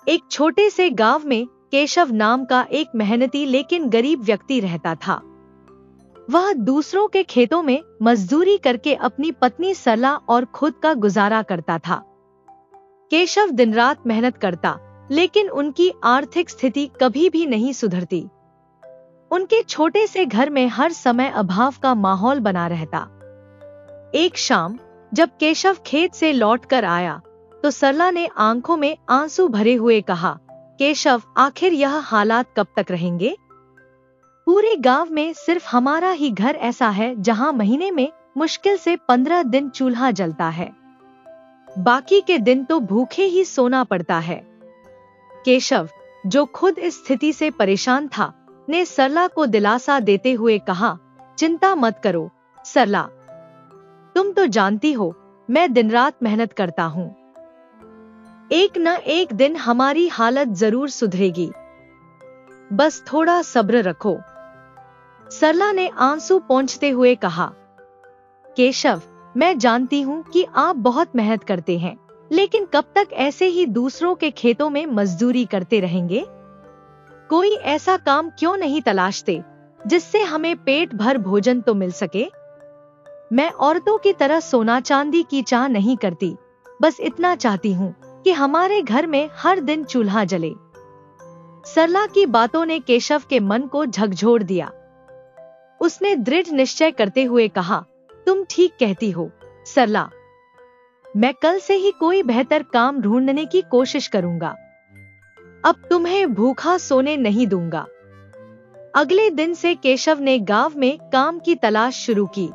एक छोटे से गांव में केशव नाम का एक मेहनती लेकिन गरीब व्यक्ति रहता था। वह दूसरों के खेतों में मजदूरी करके अपनी पत्नी सरला और खुद का गुजारा करता था। केशव दिन रात मेहनत करता, लेकिन उनकी आर्थिक स्थिति कभी भी नहीं सुधरती। उनके छोटे से घर में हर समय अभाव का माहौल बना रहता। एक शाम जब केशव खेत से लौटकर आया तो सरला ने आंखों में आंसू भरे हुए कहा, केशव, आखिर यह हालात कब तक रहेंगे? पूरे गांव में सिर्फ हमारा ही घर ऐसा है जहां महीने में मुश्किल से 15 दिन चूल्हा जलता है। बाकी के दिन तो भूखे ही सोना पड़ता है। केशव, जो खुद इस स्थिति से परेशान था, ने सरला को दिलासा देते हुए कहा, चिंता मत करो सरला, तुम तो जानती हो मैं दिन रात मेहनत करता हूँ। एक न एक दिन हमारी हालत जरूर सुधरेगी, बस थोड़ा सब्र रखो। सरला ने आंसू पोंछते हुए कहा, केशव, मैं जानती हूँ कि आप बहुत मेहनत करते हैं, लेकिन कब तक ऐसे ही दूसरों के खेतों में मजदूरी करते रहेंगे? कोई ऐसा काम क्यों नहीं तलाशते जिससे हमें पेट भर भोजन तो मिल सके? मैं औरतों की तरह सोना चांदी की चाह नहीं करती, बस इतना चाहती हूँ कि हमारे घर में हर दिन चूल्हा जले। सरला की बातों ने केशव के मन को झकझोर दिया। उसने दृढ़ निश्चय करते हुए कहा, तुम ठीक कहती हो सरला, मैं कल से ही कोई बेहतर काम ढूंढने की कोशिश करूंगा। अब तुम्हें भूखा सोने नहीं दूंगा। अगले दिन से केशव ने गांव में काम की तलाश शुरू की।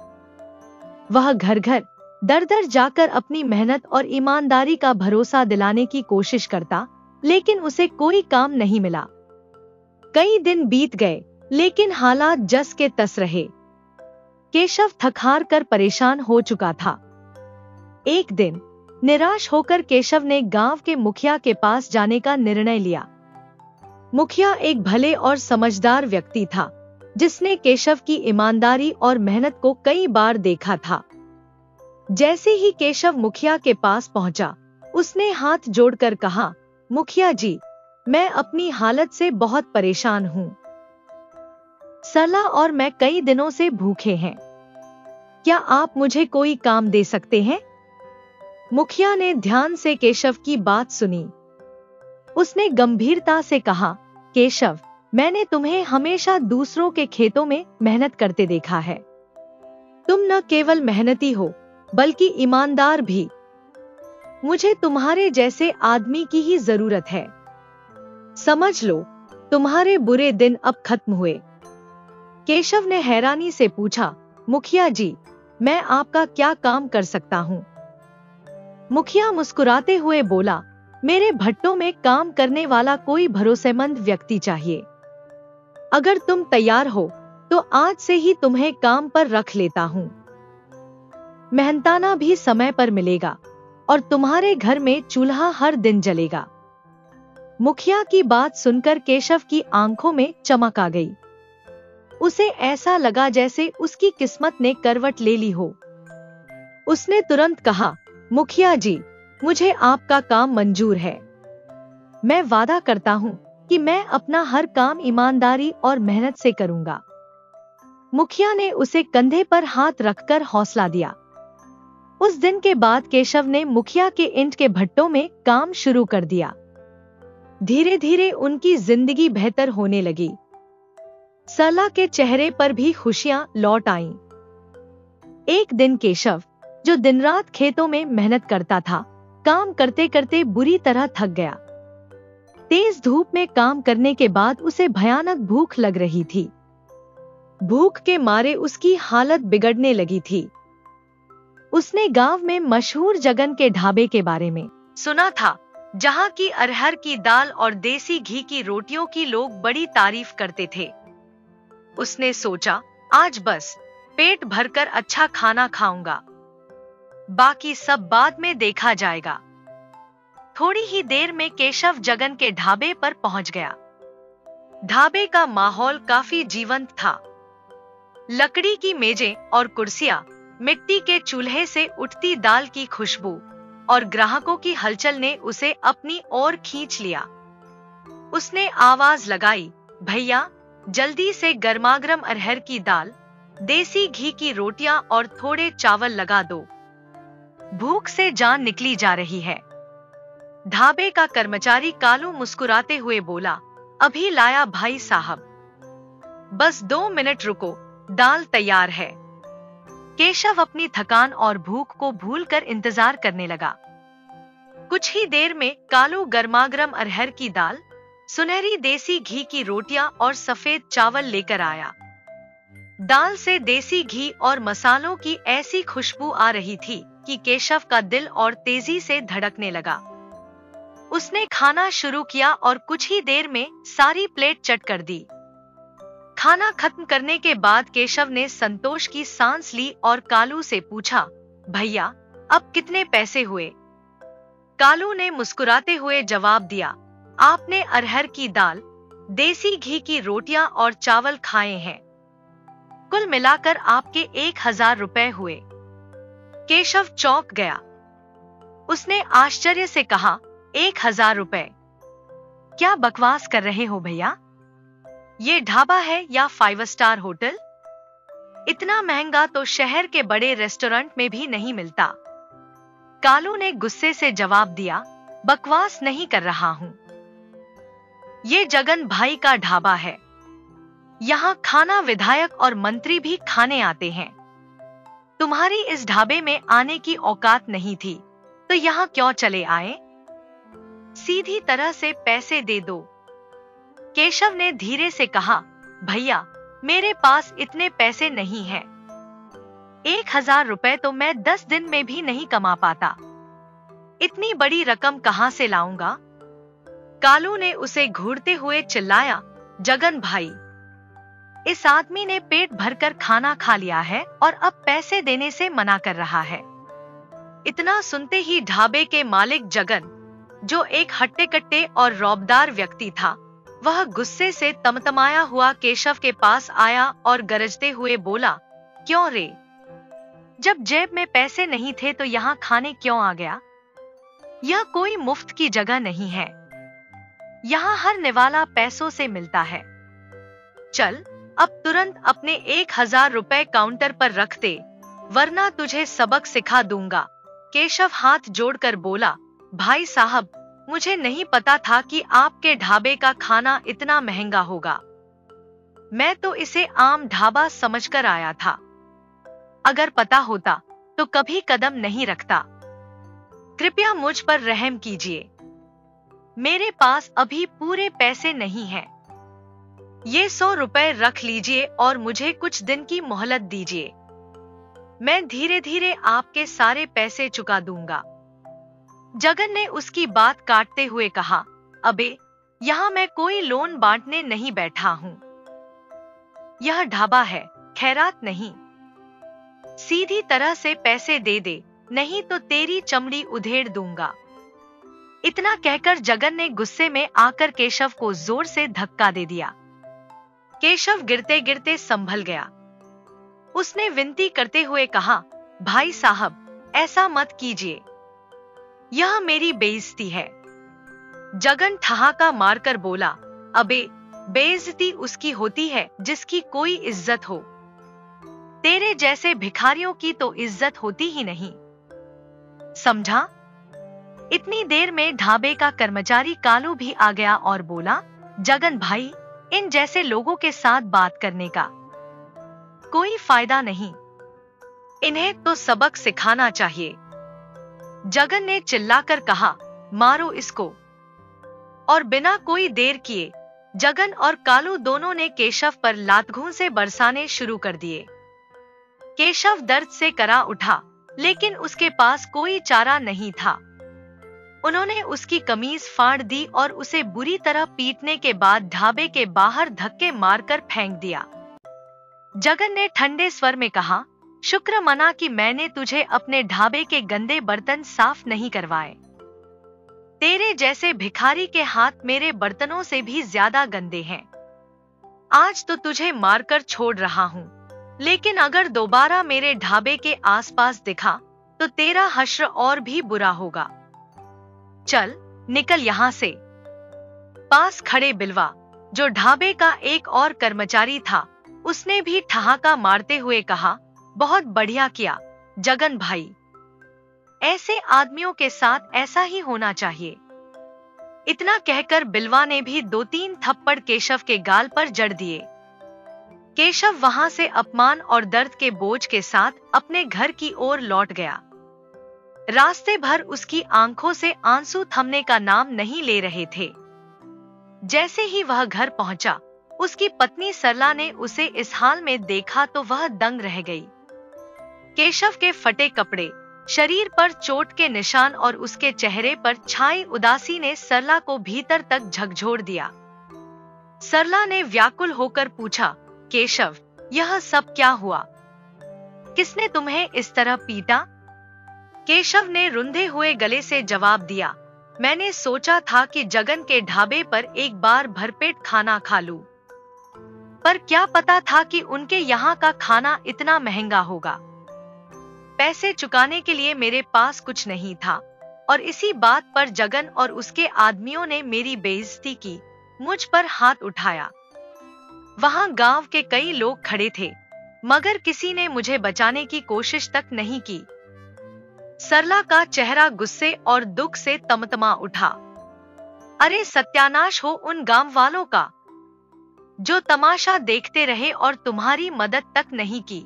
वह घर घर दर दर जाकर अपनी मेहनत और ईमानदारी का भरोसा दिलाने की कोशिश करता, लेकिन उसे कोई काम नहीं मिला। कई दिन बीत गए, लेकिन हालात जस के तस रहे। केशव थक-हार कर परेशान हो चुका था। एक दिन निराश होकर केशव ने गांव के मुखिया के पास जाने का निर्णय लिया। मुखिया एक भले और समझदार व्यक्ति था, जिसने केशव की ईमानदारी और मेहनत को कई बार देखा था। जैसे ही केशव मुखिया के पास पहुंचा, उसने हाथ जोड़कर कहा, मुखिया जी, मैं अपनी हालत से बहुत परेशान हूँ। सरला और मैं कई दिनों से भूखे हैं। क्या आप मुझे कोई काम दे सकते हैं? मुखिया ने ध्यान से केशव की बात सुनी। उसने गंभीरता से कहा, केशव, मैंने तुम्हें हमेशा दूसरों के खेतों में मेहनत करते देखा है। तुम न केवल मेहनती हो, बल्कि ईमानदार भी। मुझे तुम्हारे जैसे आदमी की ही जरूरत है। समझ लो, तुम्हारे बुरे दिन अब खत्म हुए। केशव ने हैरानी से पूछा, मुखिया जी, मैं आपका क्या काम कर सकता हूँ? मुखिया मुस्कुराते हुए बोला, मेरे भट्टों में काम करने वाला कोई भरोसेमंद व्यक्ति चाहिए। अगर तुम तैयार हो तो आज से ही तुम्हें काम पर रख लेता हूँ। मेहनताना भी समय पर मिलेगा और तुम्हारे घर में चूल्हा हर दिन जलेगा। मुखिया की बात सुनकर केशव की आंखों में चमक आ गई। उसे ऐसा लगा जैसे उसकी किस्मत ने करवट ले ली हो। उसने तुरंत कहा, मुखिया जी, मुझे आपका काम मंजूर है। मैं वादा करता हूँ कि मैं अपना हर काम ईमानदारी और मेहनत से करूंगा। मुखिया ने उसे कंधे पर हाथ रखकर हौसला दिया। उस दिन के बाद केशव ने मुखिया के ईंट के भट्टों में काम शुरू कर दिया। धीरे धीरे उनकी जिंदगी बेहतर होने लगी। सरला के चेहरे पर भी खुशियां लौट आईं। एक दिन केशव, जो दिन रात खेतों में मेहनत करता था, काम करते करते बुरी तरह थक गया। तेज धूप में काम करने के बाद उसे भयानक भूख लग रही थी। भूख के मारे उसकी हालत बिगड़ने लगी थी। उसने गांव में मशहूर जगन के ढाबे के बारे में सुना था, जहां की अरहर की दाल और देसी घी की रोटियों की लोग बड़ी तारीफ करते थे। उसने सोचा, आज बस पेट भरकर अच्छा खाना खाऊंगा, बाकी सब बाद में देखा जाएगा। थोड़ी ही देर में केशव जगन के ढाबे पर पहुंच गया। ढाबे का माहौल काफी जीवंत था। लकड़ी की मेजें और कुर्सियां, मिट्टी के चूल्हे से उठती दाल की खुशबू और ग्राहकों की हलचल ने उसे अपनी ओर खींच लिया। उसने आवाज लगाई, भैया जल्दी से गर्मागर्म अरहर की दाल, देसी घी की रोटियां और थोड़े चावल लगा दो, भूख से जान निकली जा रही है। ढाबे का कर्मचारी कालू मुस्कुराते हुए बोला, अभी लाया भाई साहब, बस 2 मिनट रुको, दाल तैयार है। केशव अपनी थकान और भूख को भूलकर इंतजार करने लगा। कुछ ही देर में कालू गर्मागर्म अरहर की दाल, सुनहरी देसी घी की रोटियां और सफेद चावल लेकर आया। दाल से देसी घी और मसालों की ऐसी खुशबू आ रही थी कि केशव का दिल और तेजी से धड़कने लगा। उसने खाना शुरू किया और कुछ ही देर में सारी प्लेट चट कर दी। खाना खत्म करने के बाद केशव ने संतोष की सांस ली और कालू से पूछा, भैया अब कितने पैसे हुए? कालू ने मुस्कुराते हुए जवाब दिया, आपने अरहर की दाल, देसी घी की रोटियां और चावल खाए हैं, कुल मिलाकर आपके 1000 रुपए हुए। केशव चौंक गया। उसने आश्चर्य से कहा, 1000 रुपए? क्या बकवास कर रहे हो भैया? ये ढाबा है या 5 स्टार होटल? इतना महंगा तो शहर के बड़े रेस्टोरेंट में भी नहीं मिलता। कालू ने गुस्से से जवाब दिया, बकवास नहीं कर रहा हूं। ये जगन भाई का ढाबा है। यहाँ खाना विधायक और मंत्री भी खाने आते हैं। तुम्हारी इस ढाबे में आने की औकात नहीं थी तो यहाँ क्यों चले आए? सीधी तरह से पैसे दे दो। केशव ने धीरे से कहा, भैया मेरे पास इतने पैसे नहीं हैं। 1000 रुपए तो मैं 10 दिन में भी नहीं कमा पाता। इतनी बड़ी रकम कहां से लाऊंगा? कालू ने उसे घूरते हुए चिल्लाया, जगन भाई, इस आदमी ने पेट भरकर खाना खा लिया है और अब पैसे देने से मना कर रहा है। इतना सुनते ही ढाबे के मालिक जगन, जो एक हट्टे कट्टे और रौबदार व्यक्ति था, वह गुस्से से तमतमाया हुआ केशव के पास आया और गरजते हुए बोला, क्यों रे? जब जेब में पैसे नहीं थे तो यहाँ खाने क्यों आ गया? यह कोई मुफ्त की जगह नहीं है। यहाँ हर निवाला पैसों से मिलता है। चल अब तुरंत अपने 1000 रुपए काउंटर पर रख दे, वरना तुझे सबक सिखा दूंगा। केशव हाथ जोड़कर बोला, भाई साहब, मुझे नहीं पता था कि आपके ढाबे का खाना इतना महंगा होगा। मैं तो इसे आम ढाबा समझकर आया था। अगर पता होता तो कभी कदम नहीं रखता। कृपया मुझ पर रहम कीजिए। मेरे पास अभी पूरे पैसे नहीं हैं। ये 100 रुपए रख लीजिए और मुझे कुछ दिन की मोहलत दीजिए। मैं धीरे धीरे आपके सारे पैसे चुका दूंगा। जगन ने उसकी बात काटते हुए कहा, अबे, यहाँ मैं कोई लोन बांटने नहीं बैठा हूँ। यह ढाबा है, खैरात नहीं। सीधी तरह से पैसे दे दे, नहीं तो तेरी चमड़ी उधेड़ दूंगा। इतना कहकर जगन ने गुस्से में आकर केशव को जोर से धक्का दे दिया। केशव गिरते गिरते संभल गया। उसने विनती करते हुए कहा, भाई साहब, ऐसा मत कीजिए, यह मेरी बेइज्जती है। जगन ठहाका मारकर बोला, अबे, बेइज्जती उसकी होती है जिसकी कोई इज्जत हो। तेरे जैसे भिखारियों की तो इज्जत होती ही नहीं, समझा? इतनी देर में ढाबे का कर्मचारी कालू भी आ गया और बोला, जगन भाई, इन जैसे लोगों के साथ बात करने का कोई फायदा नहीं। इन्हें तो सबक सिखाना चाहिए। जगन ने चिल्लाकर कहा, मारो इसको। और बिना कोई देर किए जगन और कालू दोनों ने केशव पर लातघूं से बरसाने शुरू कर दिए। केशव दर्द से करा उठा, लेकिन उसके पास कोई चारा नहीं था। उन्होंने उसकी कमीज फाड़ दी और उसे बुरी तरह पीटने के बाद ढाबे के बाहर धक्के मारकर फेंक दिया। जगन ने ठंडे स्वर में कहा, शुक्र मना कि मैंने तुझे अपने ढाबे के गंदे बर्तन साफ नहीं करवाए। तेरे जैसे भिखारी के हाथ मेरे बर्तनों से भी ज्यादा गंदे हैं। आज तो तुझे मारकर छोड़ रहा हूँ, लेकिन अगर दोबारा मेरे ढाबे के आसपास दिखा तो तेरा हश्र और भी बुरा होगा। चल निकल यहाँ से। पास खड़े बिलवा, जो ढाबे का एक और कर्मचारी था, उसने भी ठहाका मारते हुए कहा, बहुत बढ़िया किया जगन भाई, ऐसे आदमियों के साथ ऐसा ही होना चाहिए। इतना कहकर बिलवा ने भी 2-3 थप्पड़ केशव के गाल पर जड़ दिए। केशव वहां से अपमान और दर्द के बोझ के साथ अपने घर की ओर लौट गया। रास्ते भर उसकी आंखों से आंसू थमने का नाम नहीं ले रहे थे। जैसे ही वह घर पहुंचा, उसकी पत्नी सरला ने उसे इस हाल में देखा तो वह दंग रह गई। केशव के फटे कपड़े, शरीर पर चोट के निशान और उसके चेहरे पर छाई उदासी ने सरला को भीतर तक झकझोर दिया। सरला ने व्याकुल होकर पूछा, केशव, यह सब क्या हुआ? किसने तुम्हें इस तरह पीटा? केशव ने रुंधे हुए गले से जवाब दिया, मैंने सोचा था कि जगन के ढाबे पर एक बार भरपेट खाना खा लूं, पर क्या पता था कि उनके यहाँ का खाना इतना महंगा होगा। पैसे चुकाने के लिए मेरे पास कुछ नहीं था और इसी बात पर जगन और उसके आदमियों ने मेरी बेइज्जती की, मुझ पर हाथ उठाया। वहां गांव के कई लोग खड़े थे, मगर किसी ने मुझे बचाने की कोशिश तक नहीं की। सरला का चेहरा गुस्से और दुख से तमतमा उठा। अरे सत्यानाश हो उन गांव वालों का, जो तमाशा देखते रहे और तुम्हारी मदद तक नहीं की।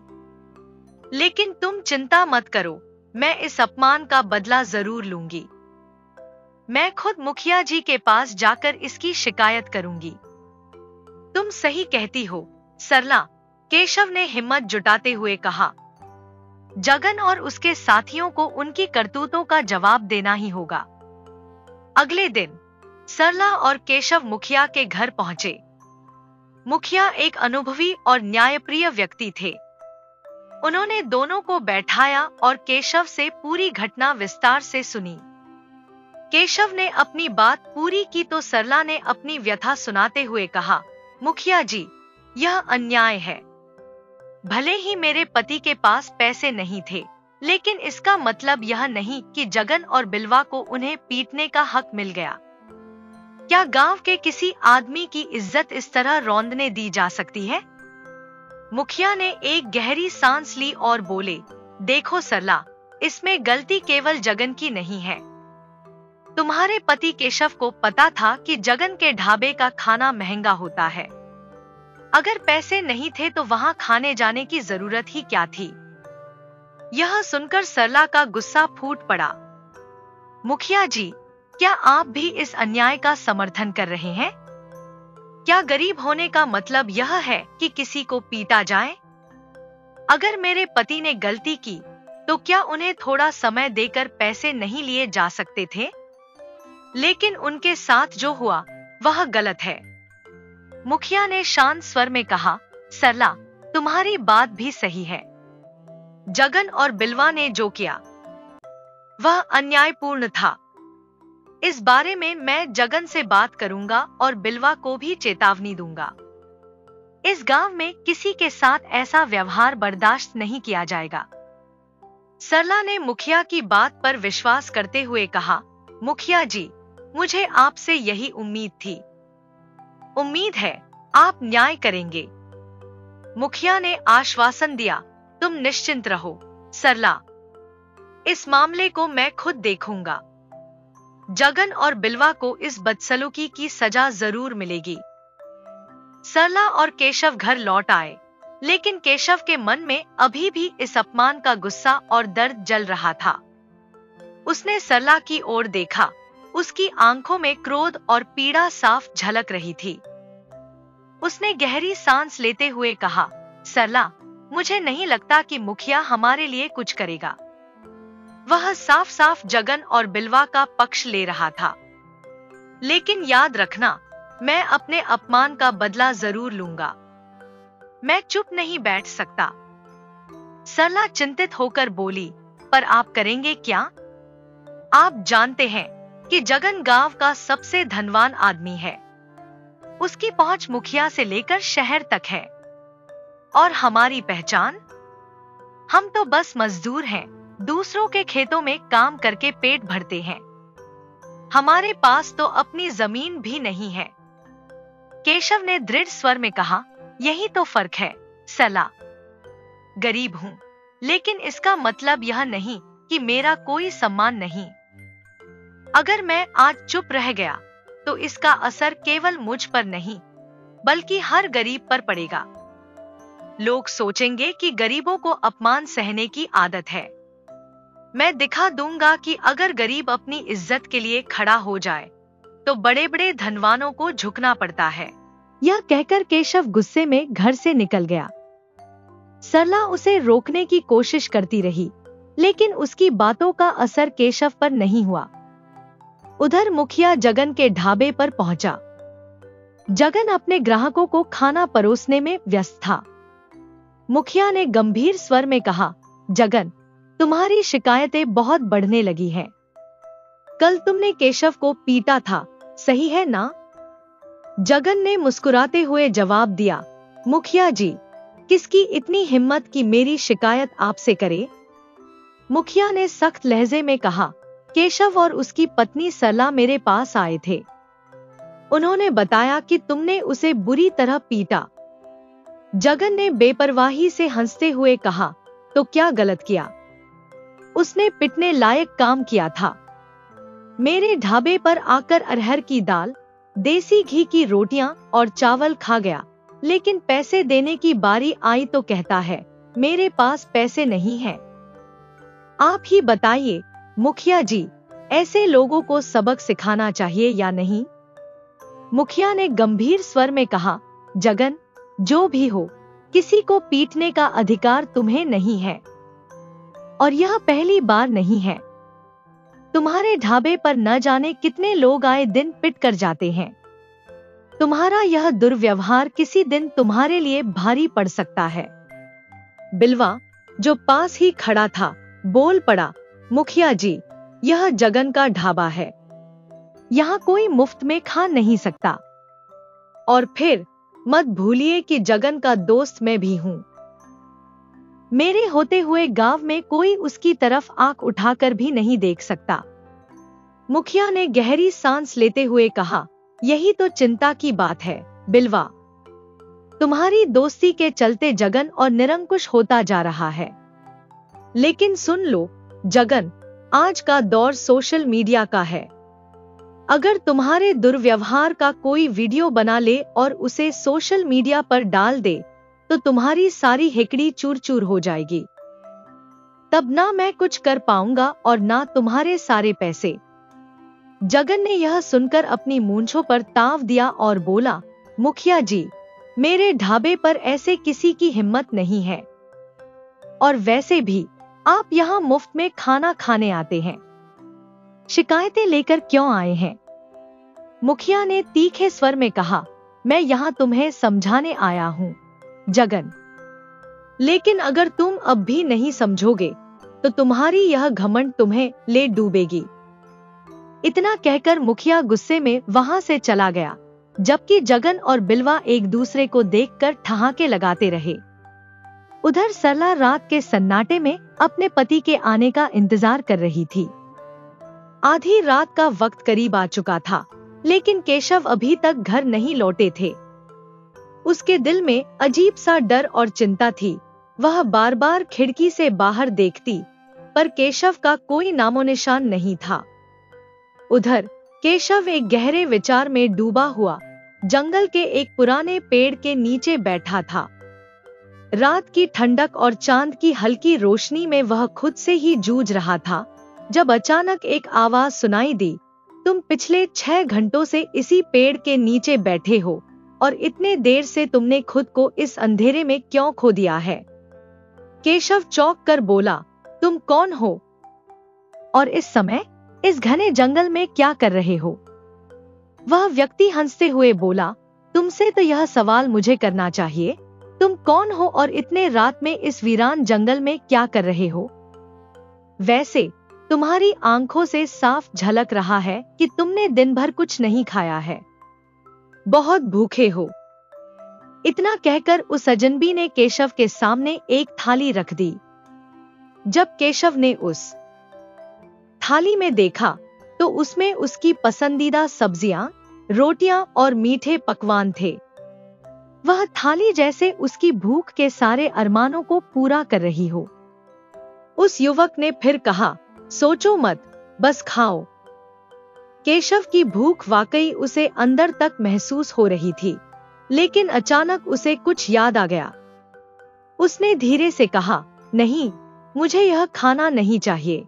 लेकिन तुम चिंता मत करो, मैं इस अपमान का बदला जरूर लूंगी। मैं खुद मुखिया जी के पास जाकर इसकी शिकायत करूंगी। तुम सही कहती हो सरला, केशव ने हिम्मत जुटाते हुए कहा। जगन और उसके साथियों को उनकी करतूतों का जवाब देना ही होगा। अगले दिन सरला और केशव मुखिया के घर पहुंचे। मुखिया एक अनुभवी और न्यायप्रिय व्यक्ति थे। उन्होंने दोनों को बैठाया और केशव से पूरी घटना विस्तार से सुनी। केशव ने अपनी बात पूरी की तो सरला ने अपनी व्यथा सुनाते हुए कहा, मुखिया जी, यह अन्याय है। भले ही मेरे पति के पास पैसे नहीं थे, लेकिन इसका मतलब यह नहीं कि जगन और बिलवा को उन्हें पीटने का हक मिल गया। क्या गांव के किसी आदमी की इज्जत इस तरह रौंदने दी जा सकती है? मुखिया ने एक गहरी सांस ली और बोले, देखो सरला, इसमें गलती केवल जगन की नहीं है। तुम्हारे पति केशव को पता था कि जगन के ढाबे का खाना महंगा होता है। अगर पैसे नहीं थे तो वहां खाने जाने की जरूरत ही क्या थी? यह सुनकर सरला का गुस्सा फूट पड़ा। मुखिया जी, क्या आप भी इस अन्याय का समर्थन कर रहे हैं? क्या गरीब होने का मतलब यह है कि किसी को पीटा जाए? अगर मेरे पति ने गलती की तो क्या उन्हें थोड़ा समय देकर पैसे नहीं लिए जा सकते थे? लेकिन उनके साथ जो हुआ वह गलत है। मुखिया ने शांत स्वर में कहा, सरला, तुम्हारी बात भी सही है। जगन और बिलवा ने जो किया वह अन्यायपूर्ण था। इस बारे में मैं जगन से बात करूंगा और बिलवा को भी चेतावनी दूंगा। इस गांव में किसी के साथ ऐसा व्यवहार बर्दाश्त नहीं किया जाएगा। सरला ने मुखिया की बात पर विश्वास करते हुए कहा, मुखिया जी, मुझे आपसे यही उम्मीद थी। उम्मीद है आप न्याय करेंगे। मुखिया ने आश्वासन दिया, तुम निश्चिंत रहो सरला, इस मामले को मैं खुद देखूंगा। जगन और बिलवा को इस बदसलूकी की सजा जरूर मिलेगी। सरला और केशव घर लौट आए, लेकिन केशव के मन में अभी भी इस अपमान का गुस्सा और दर्द जल रहा था। उसने सरला की ओर देखा, उसकी आंखों में क्रोध और पीड़ा साफ झलक रही थी। उसने गहरी सांस लेते हुए कहा, सरला, मुझे नहीं लगता कि मुखिया हमारे लिए कुछ करेगा। वह साफ साफ जगन और बिलवा का पक्ष ले रहा था। लेकिन याद रखना, मैं अपने अपमान का बदला जरूर लूंगा। मैं चुप नहीं बैठ सकता। सरला चिंतित होकर बोली, पर आप करेंगे क्या? आप जानते हैं कि जगन गांव का सबसे धनवान आदमी है। उसकी पहुंच मुखिया से लेकर शहर तक है। और हमारी पहचान? हम तो बस मजदूर हैं, दूसरों के खेतों में काम करके पेट भरते हैं। हमारे पास तो अपनी जमीन भी नहीं है। केशव ने दृढ़ स्वर में कहा, यही तो फर्क है सरला। गरीब हूँ, लेकिन इसका मतलब यह नहीं कि मेरा कोई सम्मान नहीं। अगर मैं आज चुप रह गया तो इसका असर केवल मुझ पर नहीं बल्कि हर गरीब पर पड़ेगा। लोग सोचेंगे कि गरीबों को अपमान सहने की आदत है। मैं दिखा दूंगा कि अगर गरीब अपनी इज्जत के लिए खड़ा हो जाए तो बड़े बड़े धनवानों को झुकना पड़ता है। यह कहकर केशव गुस्से में घर से निकल गया। सरला उसे रोकने की कोशिश करती रही, लेकिन उसकी बातों का असर केशव पर नहीं हुआ। उधर मुखिया जगन के ढाबे पर पहुंचा। जगन अपने ग्राहकों को खाना परोसने में व्यस्त था। मुखिया ने गंभीर स्वर में कहा, जगन, तुम्हारी शिकायतें बहुत बढ़ने लगी हैं। कल तुमने केशव को पीटा था, सही है ना? जगन ने मुस्कुराते हुए जवाब दिया, मुखिया जी, किसकी इतनी हिम्मत कि मेरी शिकायत आपसे करे? मुखिया ने सख्त लहजे में कहा, केशव और उसकी पत्नी सरला मेरे पास आए थे। उन्होंने बताया कि तुमने उसे बुरी तरह पीटा। जगन ने बेपरवाही से हंसते हुए कहा, तो क्या गलत किया? उसने पिटने लायक काम किया था। मेरे ढाबे पर आकर अरहर की दाल, देसी घी की रोटियां और चावल खा गया, लेकिन पैसे देने की बारी आई तो कहता है, मेरे पास पैसे नहीं हैं। आप ही बताइए मुखिया जी, ऐसे लोगों को सबक सिखाना चाहिए या नहीं? मुखिया ने गंभीर स्वर में कहा, जगन, जो भी हो, किसी को पीटने का अधिकार तुम्हें नहीं है, और यह पहली बार नहीं है। तुम्हारे ढाबे पर न जाने कितने लोग आए दिन पिट कर जाते हैं। तुम्हारा यह दुर्व्यवहार किसी दिन तुम्हारे लिए भारी पड़ सकता है। बिलवा, जो पास ही खड़ा था, बोल पड़ा, मुखिया जी, यह जगन का ढाबा है, यहाँ कोई मुफ्त में खा नहीं सकता। और फिर मत भूलिए कि जगन का दोस्त मैं भी हूँ। मेरे होते हुए गांव में कोई उसकी तरफ आंख उठाकर भी नहीं देख सकता। मुखिया ने गहरी सांस लेते हुए कहा, यही तो चिंता की बात है बिलवा। तुम्हारी दोस्ती के चलते जगन और निरंकुश होता जा रहा है। लेकिन सुन लो जगन, आज का दौर सोशल मीडिया का है। अगर तुम्हारे दुर्व्यवहार का कोई वीडियो बना ले और उसे सोशल मीडिया पर डाल दे तो तुम्हारी सारी हिकड़ी चूर चूर हो जाएगी। तब ना मैं कुछ कर पाऊंगा और ना तुम्हारे सारे पैसे। जगन ने यह सुनकर अपनी मूंछों पर ताव दिया और बोला, मुखिया जी, मेरे ढाबे पर ऐसे किसी की हिम्मत नहीं है। और वैसे भी आप यहाँ मुफ्त में खाना खाने आते हैं, शिकायतें लेकर क्यों आए हैं? मुखिया ने तीखे स्वर में कहा, मैं यहाँ तुम्हें समझाने आया हूँ जगन, लेकिन अगर तुम अब भी नहीं समझोगे तो तुम्हारी यह घमंड तुम्हें ले डूबेगी। इतना कहकर मुखिया गुस्से में वहां से चला गया, जबकि जगन और बिलवा एक दूसरे को देखकर ठहाके लगाते रहे। उधर सरला रात के सन्नाटे में अपने पति के आने का इंतजार कर रही थी। आधी रात का वक्त करीब आ चुका था, लेकिन केशव अभी तक घर नहीं लौटे थे। उसके दिल में अजीब सा डर और चिंता थी। वह बार बार खिड़की से बाहर देखती, पर केशव का कोई नामोनिशान नहीं था। उधर केशव एक गहरे विचार में डूबा हुआ जंगल के एक पुराने पेड़ के नीचे बैठा था। रात की ठंडक और चांद की हल्की रोशनी में वह खुद से ही जूझ रहा था, जब अचानक एक आवाज सुनाई दी, तुम पिछले 6 घंटों से इसी पेड़ के नीचे बैठे हो और इतने देर से तुमने खुद को इस अंधेरे में क्यों खो दिया है? केशव चौंक कर बोला, तुम कौन हो और इस समय इस घने जंगल में क्या कर रहे हो? वह व्यक्ति हंसते हुए बोला, तुमसे तो यह सवाल मुझे करना चाहिए, तुम कौन हो और इतने रात में इस वीरान जंगल में क्या कर रहे हो? वैसे तुम्हारी आंखों से साफ झलक रहा है कि तुमने दिन भर कुछ नहीं खाया है, बहुत भूखे हो। इतना कहकर उस अजनबी ने केशव के सामने एक थाली रख दी। जब केशव ने उस थाली में देखा तो उसमें उसकी पसंदीदा सब्जियां, रोटियां और मीठे पकवान थे। वह थाली जैसे उसकी भूख के सारे अरमानों को पूरा कर रही हो। उस युवक ने फिर कहा, सोचो मत, बस खाओ। केशव की भूख वाकई उसे अंदर तक महसूस हो रही थी, लेकिन अचानक उसे कुछ याद आ गया। उसने धीरे से कहा, नहीं, मुझे यह खाना नहीं चाहिए।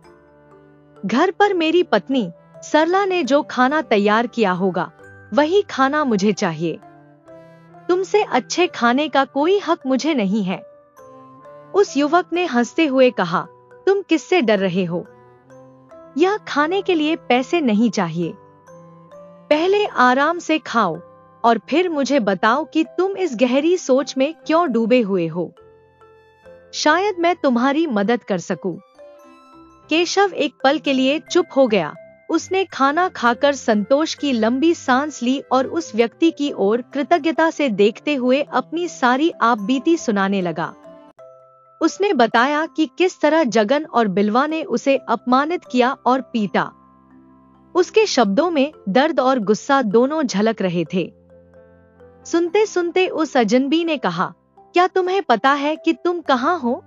घर पर मेरी पत्नी सरला ने जो खाना तैयार किया होगा, वही खाना मुझे चाहिए। तुमसे अच्छे खाने का कोई हक मुझे नहीं है। उस युवक ने हंसते हुए कहा, तुम किससे डर रहे हो? यह खाने के लिए पैसे नहीं चाहिए। पहले आराम से खाओ और फिर मुझे बताओ कि तुम इस गहरी सोच में क्यों डूबे हुए हो। शायद मैं तुम्हारी मदद कर सकूं। केशव एक पल के लिए चुप हो गया। उसने खाना खाकर संतोष की लंबी सांस ली और उस व्यक्ति की ओर कृतज्ञता से देखते हुए अपनी सारी आपबीती सुनाने लगा। उसने बताया कि किस तरह जगन और बिलवा ने उसे अपमानित किया और पीटा। उसके शब्दों में दर्द और गुस्सा दोनों झलक रहे थे। सुनते सुनते उस अजनबी ने कहा, क्या तुम्हें पता है कि तुम कहाँ हो?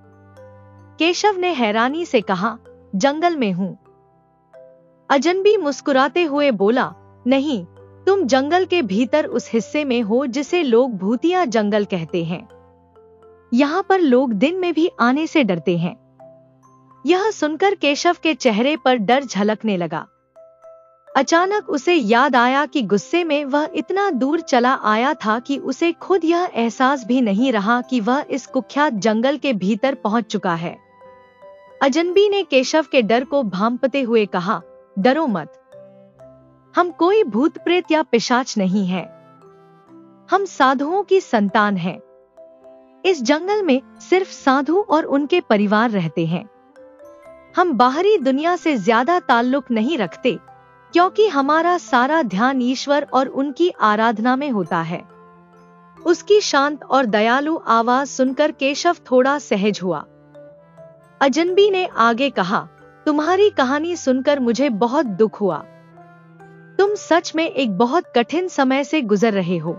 केशव ने हैरानी से कहा, जंगल में हूँ। अजनबी मुस्कुराते हुए बोला, नहीं, तुम जंगल के भीतर उस हिस्से में हो जिसे लोग भूतिया जंगल कहते हैं। यहाँ पर लोग दिन में भी आने से डरते हैं। यह सुनकर केशव के चेहरे पर डर झलकने लगा। अचानक उसे याद आया कि गुस्से में वह इतना दूर चला आया था कि उसे खुद यह एहसास भी नहीं रहा कि वह इस कुख्यात जंगल के भीतर पहुंच चुका है। अजनबी ने केशव के डर को भांपते हुए कहा, डरो मत। हम कोई भूत प्रेत या पिशाच नहीं हैं। हम साधुओं की संतान हैं। इस जंगल में सिर्फ साधु और उनके परिवार रहते हैं। हम बाहरी दुनिया से ज्यादा ताल्लुक नहीं रखते, क्योंकि हमारा सारा ध्यान ईश्वर और उनकी आराधना में होता है। उसकी शांत और दयालु आवाज सुनकर केशव थोड़ा सहज हुआ। अजनबी ने आगे कहा, तुम्हारी कहानी सुनकर मुझे बहुत दुख हुआ। तुम सच में एक बहुत कठिन समय से गुजर रहे हो।